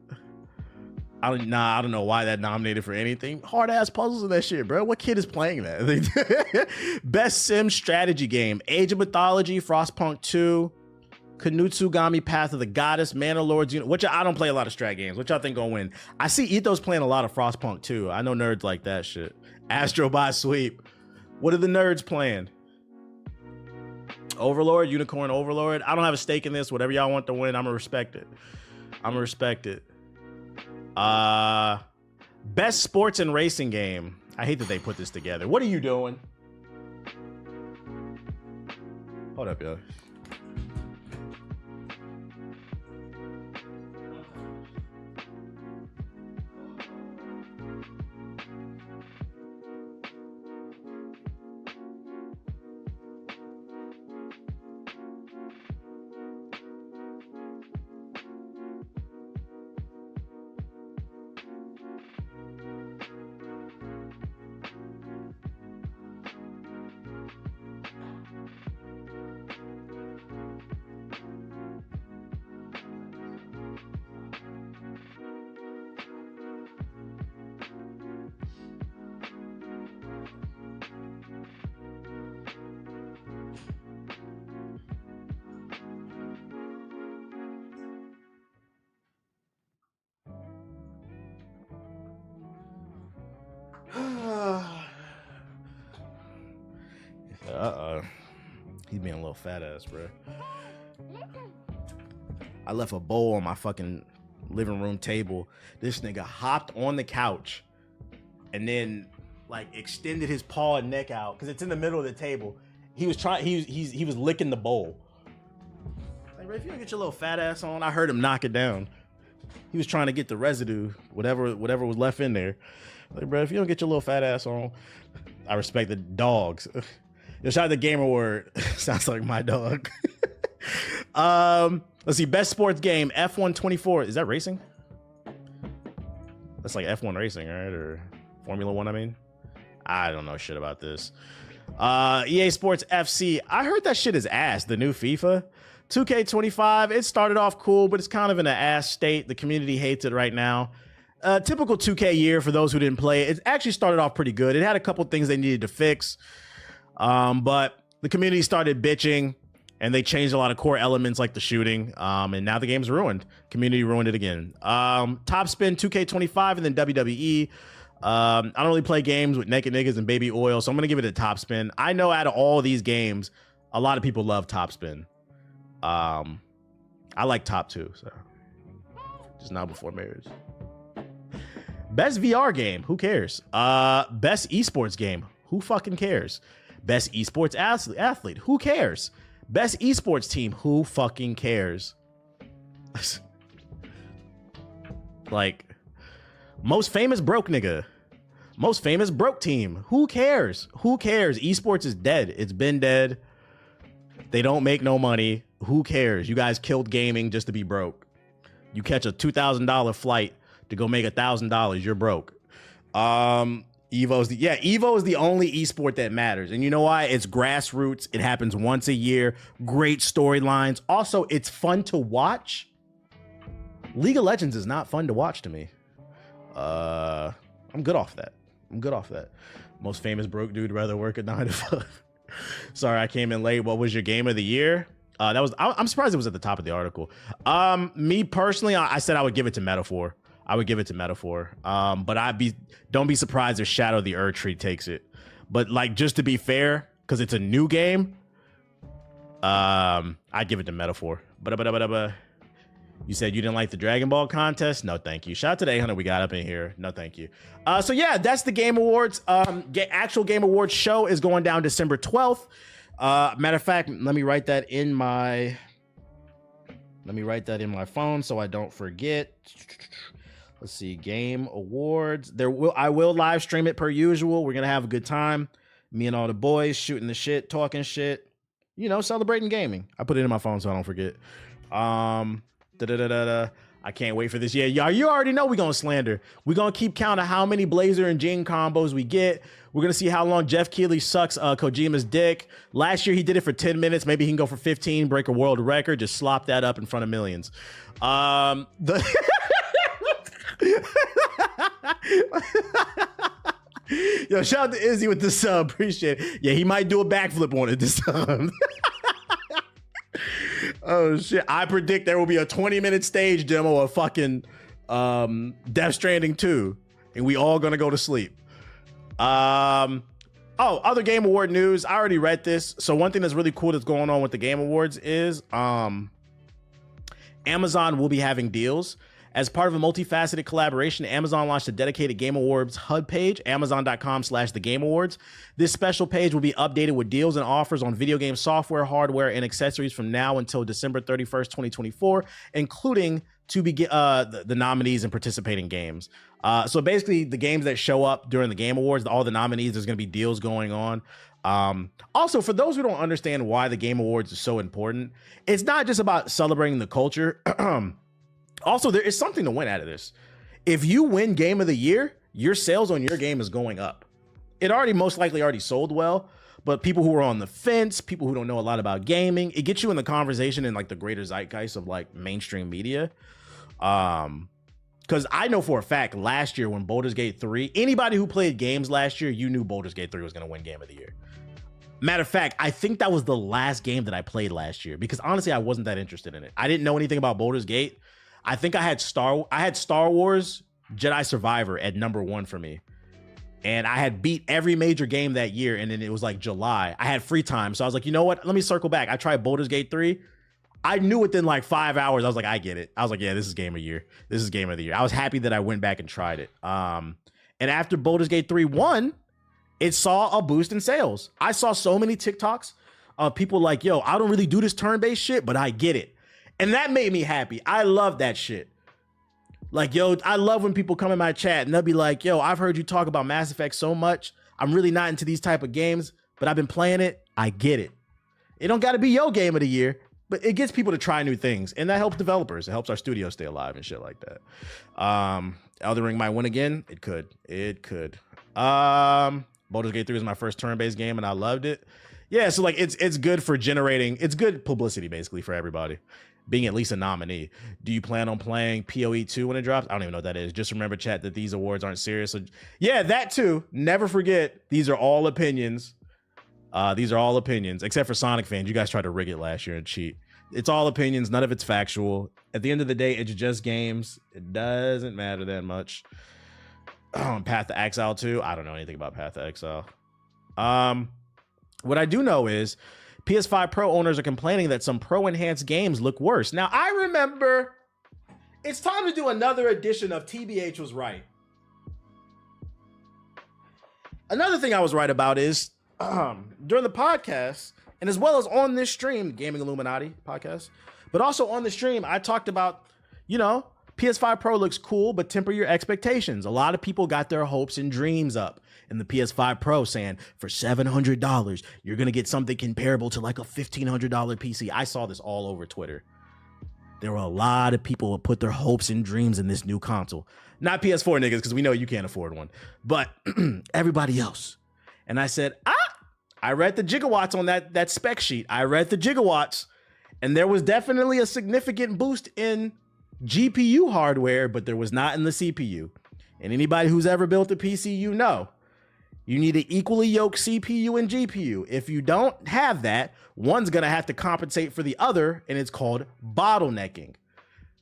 I don't know why that nominated for anything. Hard ass puzzles and that shit, bro. What kid is playing that? Best sim strategy game. Age of Mythology, Frostpunk 2, Kanutsugami Path of the Goddess, Mana Lords, which I don't play a lot of strat games. Which I think gonna win? I see Ethos playing a lot of Frostpunk too. I know nerds like that shit. Astrobot Sweep. What are the nerds playing? Overlord, Unicorn Overlord. I don't have a stake in this. Whatever y'all want to win, I'm gonna respect it. Best sports and racing game. I hate that they put this together. What are you doing? Hold up, yo. He's being a little fat ass, bro. I left a bowl on my fucking living room table. This nigga hopped on the couch and then like extended his paw and neck out because it's in the middle of the table. He was trying. He was licking the bowl. Like, bro, if you don't get your little fat ass on, I heard him knock it down. He was trying to get the residue, whatever was left in there. Like, bro, if you don't get your little fat ass on, I respect the dogs. Yo, shout out to Gamer Word. Sounds like my dog. Let's see. Best sports game, F1 24. Is that racing? That's like F1 racing, right? Or Formula One, I mean. I don't know shit about this. EA Sports FC. I heard that shit is ass, the new FIFA. 2K25, it started off cool, but it's kind of in an ass state. The community hates it right now. Typical 2K year for those who didn't play it. It actually started off pretty good. It had a couple things they needed to fix. But the community started bitching, and they changed a lot of core elements like the shooting. And now the game's ruined. Community ruined it again. Top Spin 2K25 and then WWE. I don't really play games with naked niggas and baby oil, so I'm gonna give it a Top Spin. I know out of all these games, a lot of people love Top Spin. I like Top 2, so just now before marriage. Best VR game, who cares? Best esports game, who fucking cares? Best esports athlete, who cares? Best esports team, who fucking cares? Like, most famous broke nigga, most famous broke team, who cares? Who cares? Esports is dead. It's been dead. They don't make no money. Who cares? You guys killed gaming just to be broke. You catch a $2,000 flight to go make $1,000. You're broke. Evo is the only esport that matters. And you know why? It's grassroots. It happens once a year. Great storylines. Also, it's fun to watch. League of Legends is not fun to watch to me. I'm good off that. Most famous broke dude rather work at 9 to 5. Sorry, I came in late. What was your game of the year? I'm surprised it was at the top of the article. Me personally, I said I would give it to Metaphor. But don't be surprised if Shadow the Erdtree takes it. But like, just to be fair, because it's a new game, I'd give it to Metaphor. You said you didn't like the Dragon Ball contest? No, thank you. Shout out to the 800 we got up in here. No, thank you. So yeah, that's the Game Awards. Actual Game Awards show is going down December 12th. Matter of fact, let me write that in my phone so I don't forget. Let's see, Game Awards. I will live stream it per usual. We're gonna have a good time. Me and all the boys shooting the shit, talking shit, celebrating gaming. I put it in my phone so I don't forget. I can't wait for this. Yeah, y'all, you already know we're gonna slander. We're gonna keep count of how many Blazer and Jing combos we get. We're gonna see how long Jeff Keighley sucks Kojima's dick. Last year he did it for 10 minutes. Maybe he can go for 15, break a world record, just slop that up in front of millions. Yo, shout out to Izzy with the sub. Appreciate it. Yeah, he might do a backflip on it this time. Oh shit, I predict there will be a 20-minute stage demo of fucking Death Stranding 2, and we all gonna go to sleep. Other Game Award news. I already read this. So one thing that's really cool that's going on with the Game Awards is Amazon will be having deals. As part of a multifaceted collaboration, Amazon launched a dedicated Game Awards HUD page, amazon.com/The Game Awards. This special page will be updated with deals and offers on video game software, hardware, and accessories from now until December 31st, 2024, including the nominees and participating games. So basically, the games that show up during the Game Awards, all the nominees, there's going to be deals going on. Also, for those who don't understand why the Game Awards is so important, it's not just about celebrating the culture. Also, there is something to win out of this. If you win Game of the Year, your sales on your game is going up. It most likely already sold well, but people who are on the fence, people who don't know a lot about gaming, it gets you in the conversation in like the greater zeitgeist of like mainstream media. Because I know for a fact last year when Baldur's Gate 3, anybody who played games last year, you knew Baldur's Gate 3 was going to win Game of the Year. Matter of fact, I think that was the last game that I played last year because honestly, I wasn't that interested in it. I didn't know anything about Baldur's Gate. I think I had Star Wars Jedi Survivor at number 1 for me. And I had beat every major game that year. And then it was like July. I had free time. So I was like, you know what? Let me circle back. I tried Baldur's Gate 3. I knew within like 5 hours. I was like, I get it. I was like, yeah, this is Game of the Year. This is Game of the Year. I was happy that I went back and tried it. And after Baldur's Gate 3 won, it saw a boost in sales. I saw so many TikToks of people like, yo, I don't really do this turn-based shit, but I get it. And that made me happy. I love that shit. Like, yo, I love when people come in my chat and they'll be like, yo, I've heard you talk about Mass Effect so much. I'm really not into these type of games, but I've been playing it. I get it. It don't got to be your game of the year, but it gets people to try new things, and that helps developers. It helps our studio stay alive and shit like that. Elden Ring might win again. It could. It could. Baldur's Gate 3 was my first turn-based game, and I loved it. Yeah, so like it's good for generating. It's good publicity basically for everybody. Being at least a nominee. Do you plan on playing PoE 2 when it drops? I don't even know what that is. Just remember, chat, that these awards aren't serious. So yeah, that too. Never forget, these are all opinions. These are all opinions, except for Sonic fans. You guys tried to rig it last year and cheat. It's all opinions. None of it's factual. At the end of the day, it's just games. It doesn't matter that much. Path to Exile 2. I don't know anything about Path to Exile. What I do know is PS5 Pro owners are complaining that some Pro enhanced games look worse. Now, I remember it's time to do another edition of TBH was right. Another thing I was right about is during the podcast, and as well as on this stream, Gaming Illuminati podcast, but also on the stream, I talked about, you know, PS5 Pro looks cool, but temper your expectations. A lot of people got their hopes and dreams up in the PS5 Pro saying for $700, you're going to get something comparable to like a $1,500 PC. I saw this all over Twitter. There were a lot of people who put their hopes and dreams in this new console. Not PS4 niggas, because we know you can't afford one, but everybody else. And I said, I read the gigawatts on that spec sheet. I read the gigawatts, and there was definitely a significant boost in GPU hardware, but there was not in the CPU. And anybody who's ever built a PC, you know, you need an equally yoked CPU and GPU. If you don't have that, one's gonna have to compensate for the other, and it's called bottlenecking.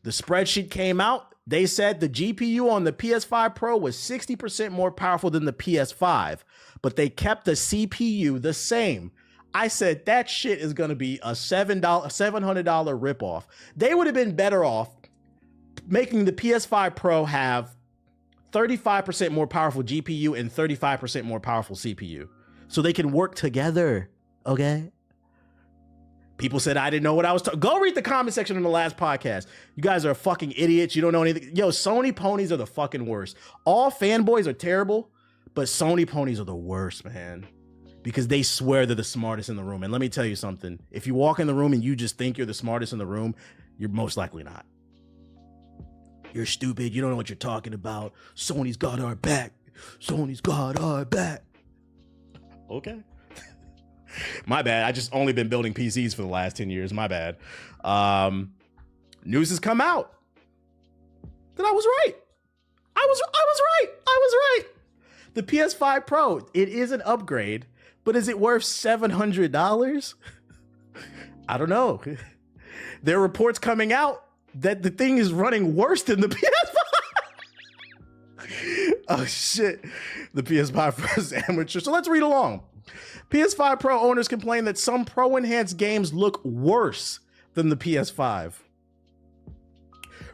The spreadsheet came out. They said the GPU on the PS5 Pro was 60% more powerful than the PS5, but they kept the CPU the same. I said that shit is gonna be a $700 ripoff. They would have been better off making the PS5 Pro have 35% more powerful GPU and 35% more powerful CPU, so they can work together. Okay. People said I didn't know what I was talking. Go read the comment section in the last podcast. You guys are fucking idiots. You don't know anything. Yo, Sony ponies are the fucking worst. All fanboys are terrible, but Sony ponies are the worst, man, because they swear they're the smartest in the room. And let me tell you something. If you walk in the room and you just think you're the smartest in the room, you're most likely not. You're stupid. You don't know what you're talking about. Sony's got our back. Sony's got our back. Okay. My bad. I just only been building PCs for the last 10 years. My bad. News has come out that I was right. I was right. The PS5 Pro, it is an upgrade, but is it worth $700? I don't know. There are reports coming out that the thing is running worse than the PS5. Oh shit. The PS5 Pro is amateur. So let's read along. PS5 Pro owners complain that some Pro enhanced games look worse than the PS5.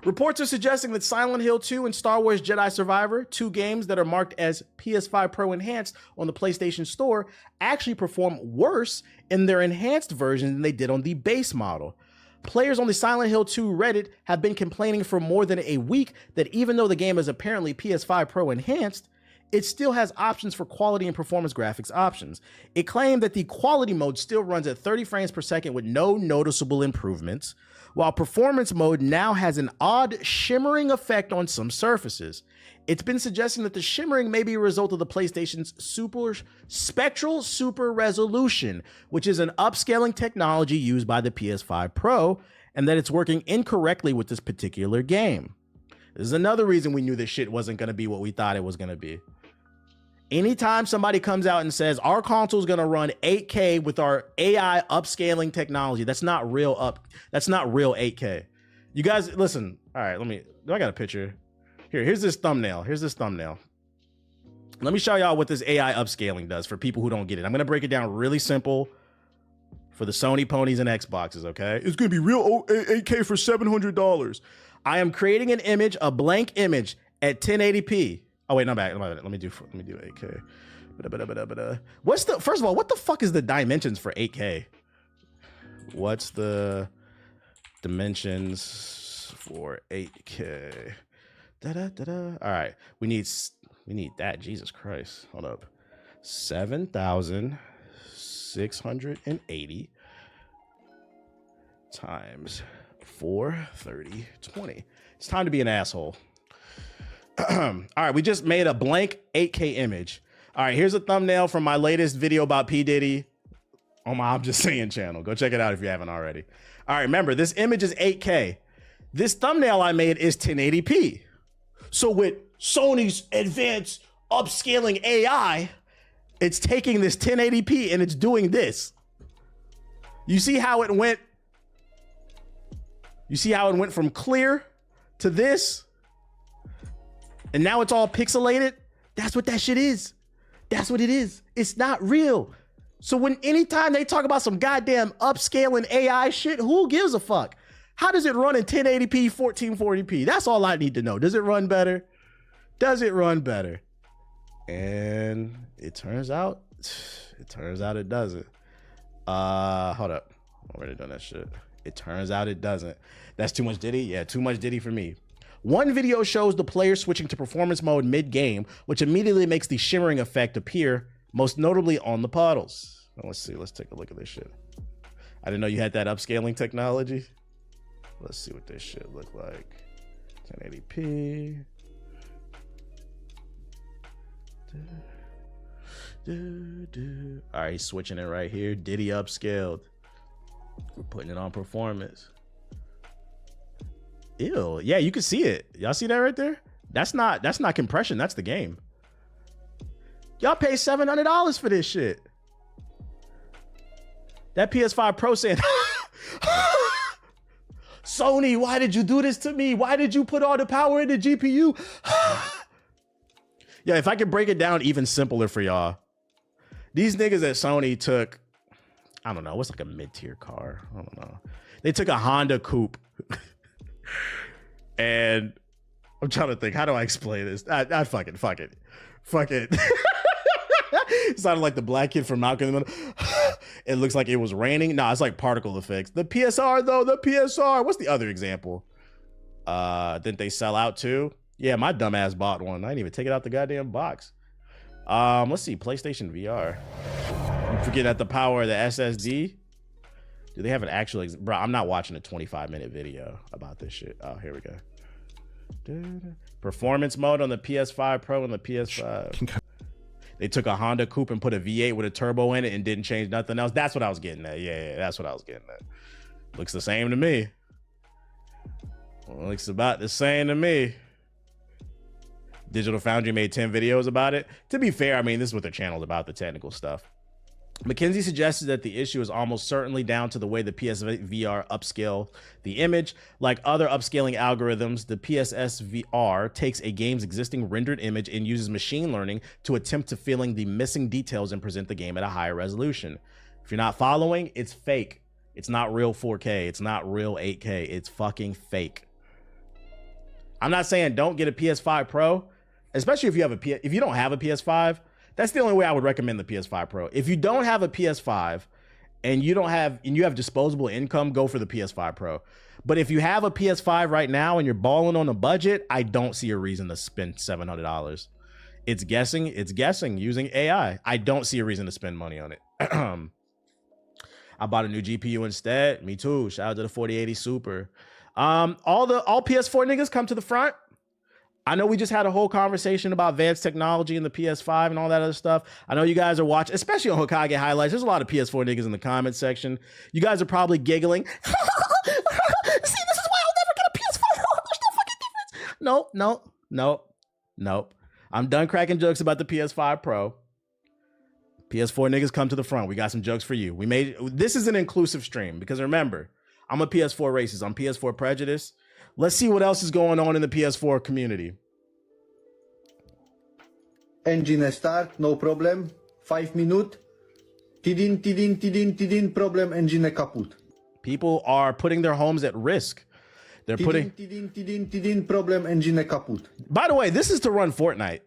Reports are suggesting that Silent Hill 2 and Star Wars Jedi Survivor, two games that are marked as PS5 Pro enhanced on the PlayStation Store, actually perform worse in their enhanced version than they did on the base model. Players on the Silent Hill 2 Reddit have been complaining for more than a week that even though the game is apparently PS5 Pro enhanced, it still has options for quality and performance graphics options. It claimed that the quality mode still runs at 30 frames per second with no noticeable improvements, while performance mode now has an odd shimmering effect on some surfaces. It's been suggesting that the shimmering may be a result of the PlayStation's Spectral Super Resolution, which is an upscaling technology used by the PS5 Pro, and that it's working incorrectly with this particular game. This is another reason we knew this shit wasn't going to be what we thought it was going to be. Anytime somebody comes out and says our console is going to run 8K with our AI upscaling technology, that's not real 8K. You guys, listen. All right, I got a picture. Here's this thumbnail. Let me show y'all what this AI upscaling does for people who don't get it. I'm going to break it down really simple for the Sony ponies and Xboxes, okay? It's going to be real 8K for $700. I am creating an image, a blank image at 1080p. Oh wait, no, back. Let me do 8K. First of all, what the fuck is the dimensions for 8K? What's the dimensions for 8K? All right, we need that. Jesus Christ, hold up. 7,680 times 430 20. It's time to be an asshole. All right, we just made a blank 8K image. All right, here's a thumbnail from my latest video about P. Diddy on my I'm Just Saying channel. Go check it out if you haven't already. All right, remember, this image is 8K. This thumbnail I made is 1080p. So with Sony's advanced upscaling AI, it's taking this 1080p and it's doing this. You see how it went? You see how it went from clear to this? And now it's all pixelated? That's what that shit is. That's what it is. It's not real. So when anytime they talk about some goddamn upscaling AI shit, who gives a fuck? How does it run in 1080p, 1440p? That's all I need to know. Does it run better? Does it run better? And it turns out it doesn't. Hold up. I'm already done that shit. It turns out it doesn't. That's too much Diddy? Yeah, too much Diddy for me. One video shows the player switching to performance mode mid-game, which immediately makes the shimmering effect appear, most notably on the puddles. Now, let's see. Let's take a look at this shit. I didn't know you had that upscaling technology. Let's see what this shit look like. 1080p. All right, he's switching it right here. Diddy upscaled. We're putting it on performance. Ew. Yeah, you can see it. Y'all see that right there? That's not compression. That's the game. Y'all pay $700 for this shit. That PS5 Pro said, Sony, why did you do this to me? Why did you put all the power in the GPU? Yeah, if I could break it down even simpler for y'all. These niggas at Sony took, I don't know, what's like a mid-tier car? I don't know. They took a Honda Coupe. And I'm trying to think, how do I explain this? I fuck it. It sounded like the black kid from Malcolm in the Middle. It looks like it was raining. Nah, it's like particle effects. The PSR though, the PSR. What's the other example? Didn't they sell out too? Yeah, my dumbass bought one. I didn't even take it out the goddamn box. Let's see, PlayStation VR. You forget that the power of the SSD. Do they have an actual, bro? I'm not watching a 25-minute video about this shit. Oh, here we go. Performance mode on the PS5 Pro and the PS5. They took a Honda Coupe and put a V8 with a turbo in it and didn't change nothing else. That's what I was getting at. Yeah, that's what I was getting at. Looks the same to me. Well, looks about the same to me. Digital Foundry made 10 videos about it. To be fair, I mean, this is what their channel's about, the technical stuff. McKinsey suggested that the issue is almost certainly down to the way the PSVR upscale the image. Like other upscaling algorithms, the PSVR takes a game's existing rendered image and uses machine learning to attempt to fill in the missing details and present the game at a higher resolution. If you're not following, it's fake. It's not real 4K. It's not real 8K. It's fucking fake. I'm not saying don't get a PS5 Pro, especially if you have if you don't have a PS5. That's the only way I would recommend the PS5 Pro. If you don't have a PS5 and you have disposable income, go for the PS5 Pro. But if you have a PS5 right now and you're balling on a budget, I don't see a reason to spend $700. It's guessing using AI. I don't see a reason to spend money on it. I bought a new GPU instead. Me too. Shout out to the 4080 Super. All PS4 niggas come to the front. I know we just had a whole conversation about advanced technology and the PS5 and all that other stuff. I know you guys are watching, especially on Hokage Highlights. There's a lot of PS4 niggas in the comment section. You guys are probably giggling. See, this is why I'll never get a PS5. There's no fucking difference. Nope. I'm done cracking jokes about the PS5 Pro. PS4 niggas come to the front. We got some jokes for you. This is an inclusive stream because remember, I'm a PS4 racist. I'm PS4 prejudice. Let's see what else is going on in the PS4 community. Engine start, no problem. 5 minutes. Tidin, problem, engine kaput. People are putting their homes at risk. They're putting... Tidin, problem, engine kaput. By the way, this is to run Fortnite.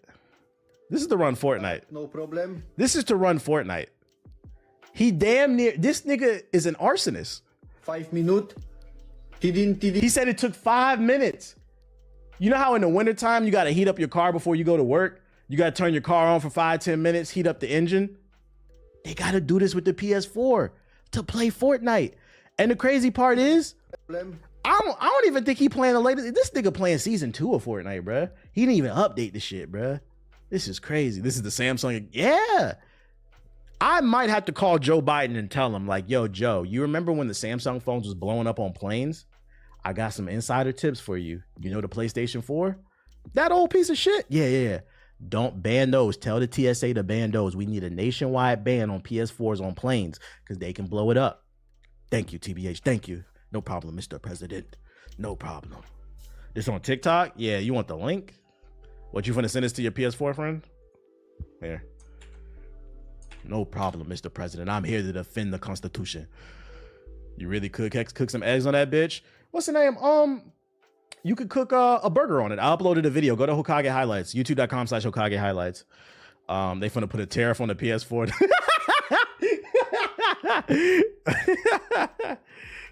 No problem. This is to run Fortnite. He damn near... This nigga is an arsonist. 5 minutes. He said it took 5 minutes. You know how in the wintertime you got to heat up your car before you go to work? You got to turn your car on for 5-10 minutes, heat up the engine. They got to do this with the PS4 to play Fortnite. And the crazy part is, I don't even think he playing the latest. This nigga playing season 2 of Fortnite, bruh. He didn't even update the shit, bruh. This is crazy. This is the Samsung. Yeah. I might have to call Joe Biden and tell him, like, yo, Joe, you remember when the Samsung phones was blowing up on planes? I got some insider tips for you. You know the PlayStation 4? That old piece of shit? Yeah. Don't ban those. Tell the TSA to ban those. We need a nationwide ban on PS4s on planes because they can blow it up. Thank you, TBH. Thank you. No problem, Mr. President. No problem. This on TikTok? Yeah, you want the link? What, you finna send this to your PS4 friend? Here. No problem, Mr. President. I'm here to defend the Constitution. You really could cook some eggs on that bitch? What's the name? You could cook a burger on it. I uploaded a video. Go to Hokage Highlights. YouTube.com/Hokage Highlights. They finna put a tariff on the PS4.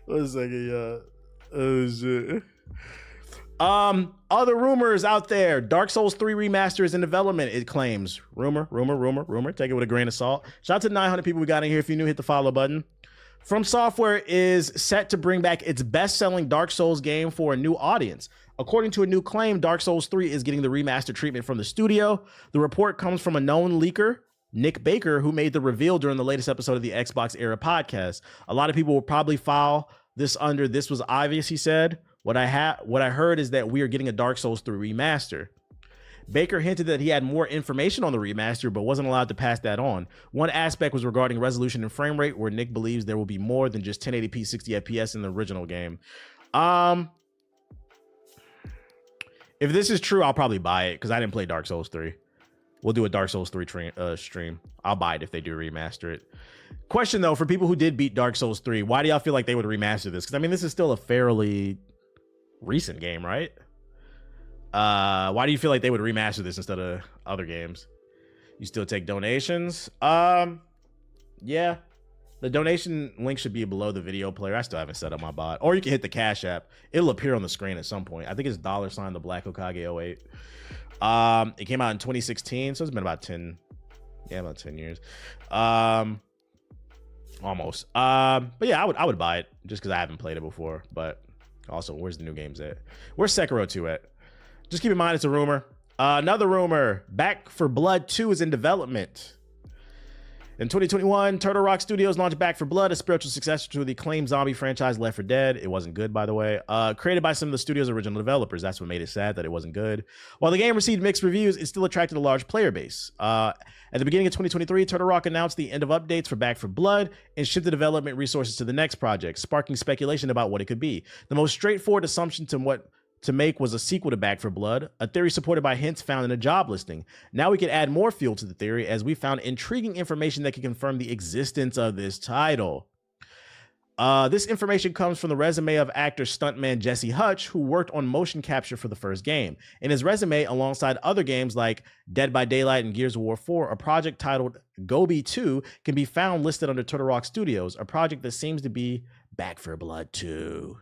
1 second, y'all. Oh shit. Other rumors out there. Dark Souls 3 remaster is in development, it claims. Rumor. Take it with a grain of salt. Shout out to 900 people we got in here. If you're new, hit the follow button. From Software is set to bring back its best-selling Dark Souls game for a new audience. According to a new claim, Dark Souls 3 is getting the remastered treatment from the studio. The report comes from a known leaker, Nick Baker, who made the reveal during the latest episode of the Xbox Era podcast. A lot of people will probably file this under "this was obvious," he said. What I heard is that we are getting a Dark Souls 3 remaster. Baker hinted that he had more information on the remaster, but wasn't allowed to pass that on. One aspect was regarding resolution and frame rate, where Nick believes there will be more than just 1080p 60 FPS in the original game. If this is true, I'll probably buy it because I didn't play Dark Souls 3. We'll do a Dark Souls 3 stream. I'll buy it if they do remaster it. Question though, for people who did beat Dark Souls 3, why do y'all feel like they would remaster this? Because I mean, this is still a fairly recent game, right? Why do you feel like they would remaster this instead of other games? You still take donations? Yeah. The donation link should be below the video player. I still haven't set up my bot. Or you can hit the Cash App. It'll appear on the screen at some point. I think it's $ the Black Hokage 08. It came out in 2016, so it's been about 10 years. Almost. But yeah, I would buy it just because I haven't played it before. But also, where's the new games at? Where's Sekiro 2 at? Just keep in mind it's a rumor. Another rumor, Back 4 Blood 2 is in development. In 2021, Turtle Rock Studios launched Back 4 Blood, a spiritual successor to the acclaimed zombie franchise Left 4 Dead. It wasn't good, by the way. Created by some of the studio's original developers. That's what made it sad that it wasn't good. While the game received mixed reviews, it still attracted a large player base. At the beginning of 2023, Turtle Rock announced the end of updates for Back 4 Blood and shifted development resources to the next project, sparking speculation about what it could be. The most straightforward assumption to make was a sequel to Back 4 Blood, a theory supported by hints found in a job listing. Now we can add more fuel to the theory as we found intriguing information that can confirm the existence of this title. This information comes from the resume of actor stuntman Jesse Hutch, who worked on motion capture for the first game. In his resume, alongside other games like Dead by Daylight and Gears of War 4, a project titled Gobi 2 can be found listed under Turtle Rock Studios, a project that seems to be Back 4 Blood 2.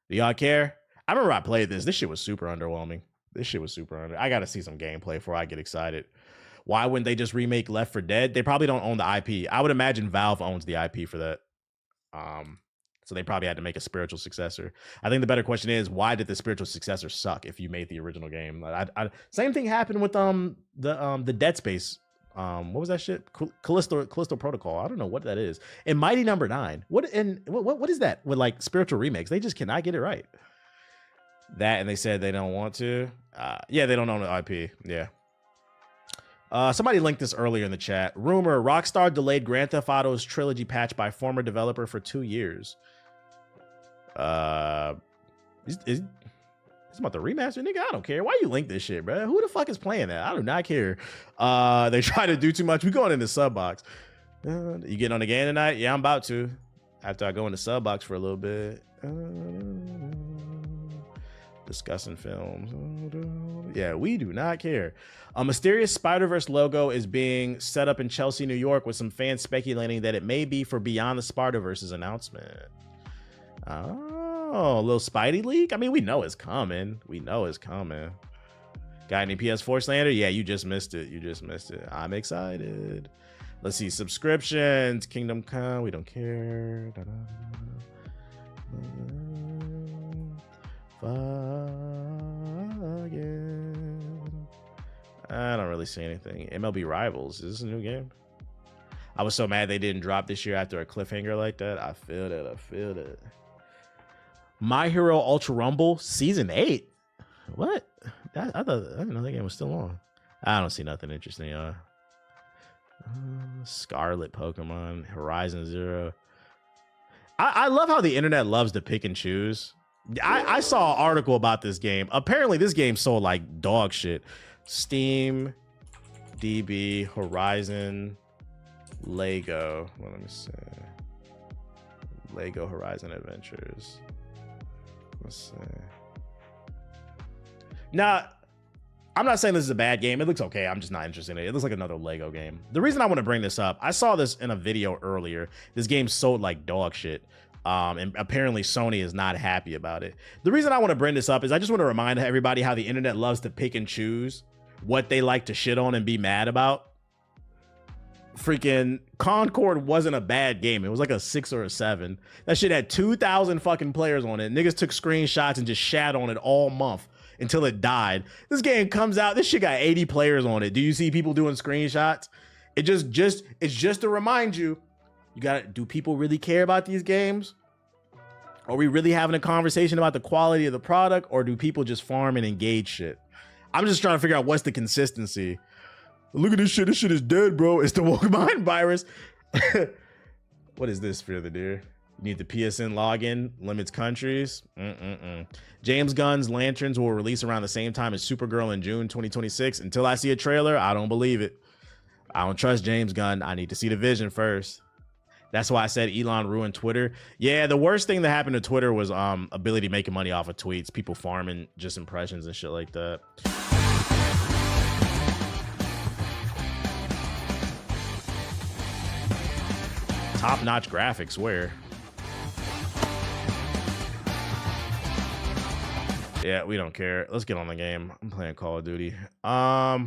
Do y'all care? I remember I played this. This shit was super underwhelming. I got to see some gameplay before I get excited. Why wouldn't they just remake Left 4 Dead? They probably don't own the IP. I would imagine Valve owns the IP for that. So they probably had to make a spiritual successor. I think the better question is, why did the spiritual successor suck if you made the original game? Same thing happened with the Dead Space. What was that shit? Callisto Protocol. I don't know what that is. And Mighty Number 9. What is that with like spiritual remakes? They just cannot get it right. That, and they said they don't want to. Yeah, they don't own the IP. Yeah. Somebody linked this earlier in the chat. Rumor: Rockstar delayed Grand Theft Auto's trilogy patch by former developer for 2 years. It's about the remaster, nigga. I don't care. Why you link this shit, bro? Who the fuck is playing that? I do not care. They try to do too much. We going in the sub box. You getting on the game tonight? Yeah, I'm about to. After I go in the sub box for a little bit. Discussing films. Yeah, we do not care. A mysterious Spider-Verse logo is being set up in Chelsea, New York, with some fans speculating that it may be for Beyond the Spider-Verse's announcement. Oh, Oh, a little Spidey leak? I mean, we know it's coming. We know it's coming. Got any PS4 slander? Yeah, you just missed it. You just missed it. I'm excited. Let's see. Subscriptions. Kingdom Come. We don't care. I don't really see anything. MLB Rivals. Is this a new game? I was so mad they didn't drop this year after a cliffhanger like that. I feel it. I feel it. My Hero Ultra Rumble Season 8. What? I didn't know that game was still on. I don't see nothing interesting, y'all. Scarlet Pokemon, Horizon Zero. I love how the internet loves to pick and choose. I saw an article about this game. Apparently, this game sold like dog shit. Steam, DB, Horizon, Lego. Well, let me see. Lego Horizon Adventures. Let's see. Now, I'm not saying this is a bad game. It looks okay. I'm just not interested in it. It looks like another Lego game. The reason I want to bring this up, I saw this in a video earlier. This game sold like dog shit. And apparently Sony is not happy about it. The reason I want to bring this up is I just want to remind everybody how the internet loves to pick and choose what they like to shit on and be mad about. Freaking Concord wasn't a bad game. It was like a 6 or a 7. That shit had 2,000 fucking players on it. Niggas took screenshots and just shat on it all month until it died. This game comes out, this shit got 80 players on it. Do you see people doing screenshots? It's just to remind you, do people really care about these games? Are we really having a conversation about the quality of the product, or do people just farm and engage shit? I'm just trying to figure out what's the consistency. Look at this shit. This shit is dead, bro. It's the woke mind virus. What is this, Fear the Deer? You need the PSN login, limits countries. James Gunn's Lanterns will release around the same time as Supergirl in June 2026. Until I see a trailer, I don't believe it. I don't trust James Gunn. I need to see the vision first. That's why I said Elon ruined Twitter. Yeah, the worst thing that happened to Twitter was ability making money off of tweets, people farming just impressions and shit like that. Top-notch graphics, where? Yeah, we don't care. Let's get on the game. I'm playing Call of Duty. Let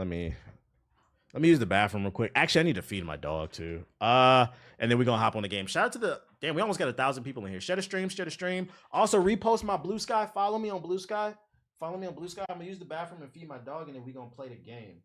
me use the bathroom real quick. Actually, I need to feed my dog too. And then we're gonna hop on the game. Shout out to the damn, we almost got 1,000 people in here. Share the stream. Also repost my Blue Sky. Follow me on Blue Sky. I'm gonna use the bathroom and feed my dog, and then we're gonna play the game.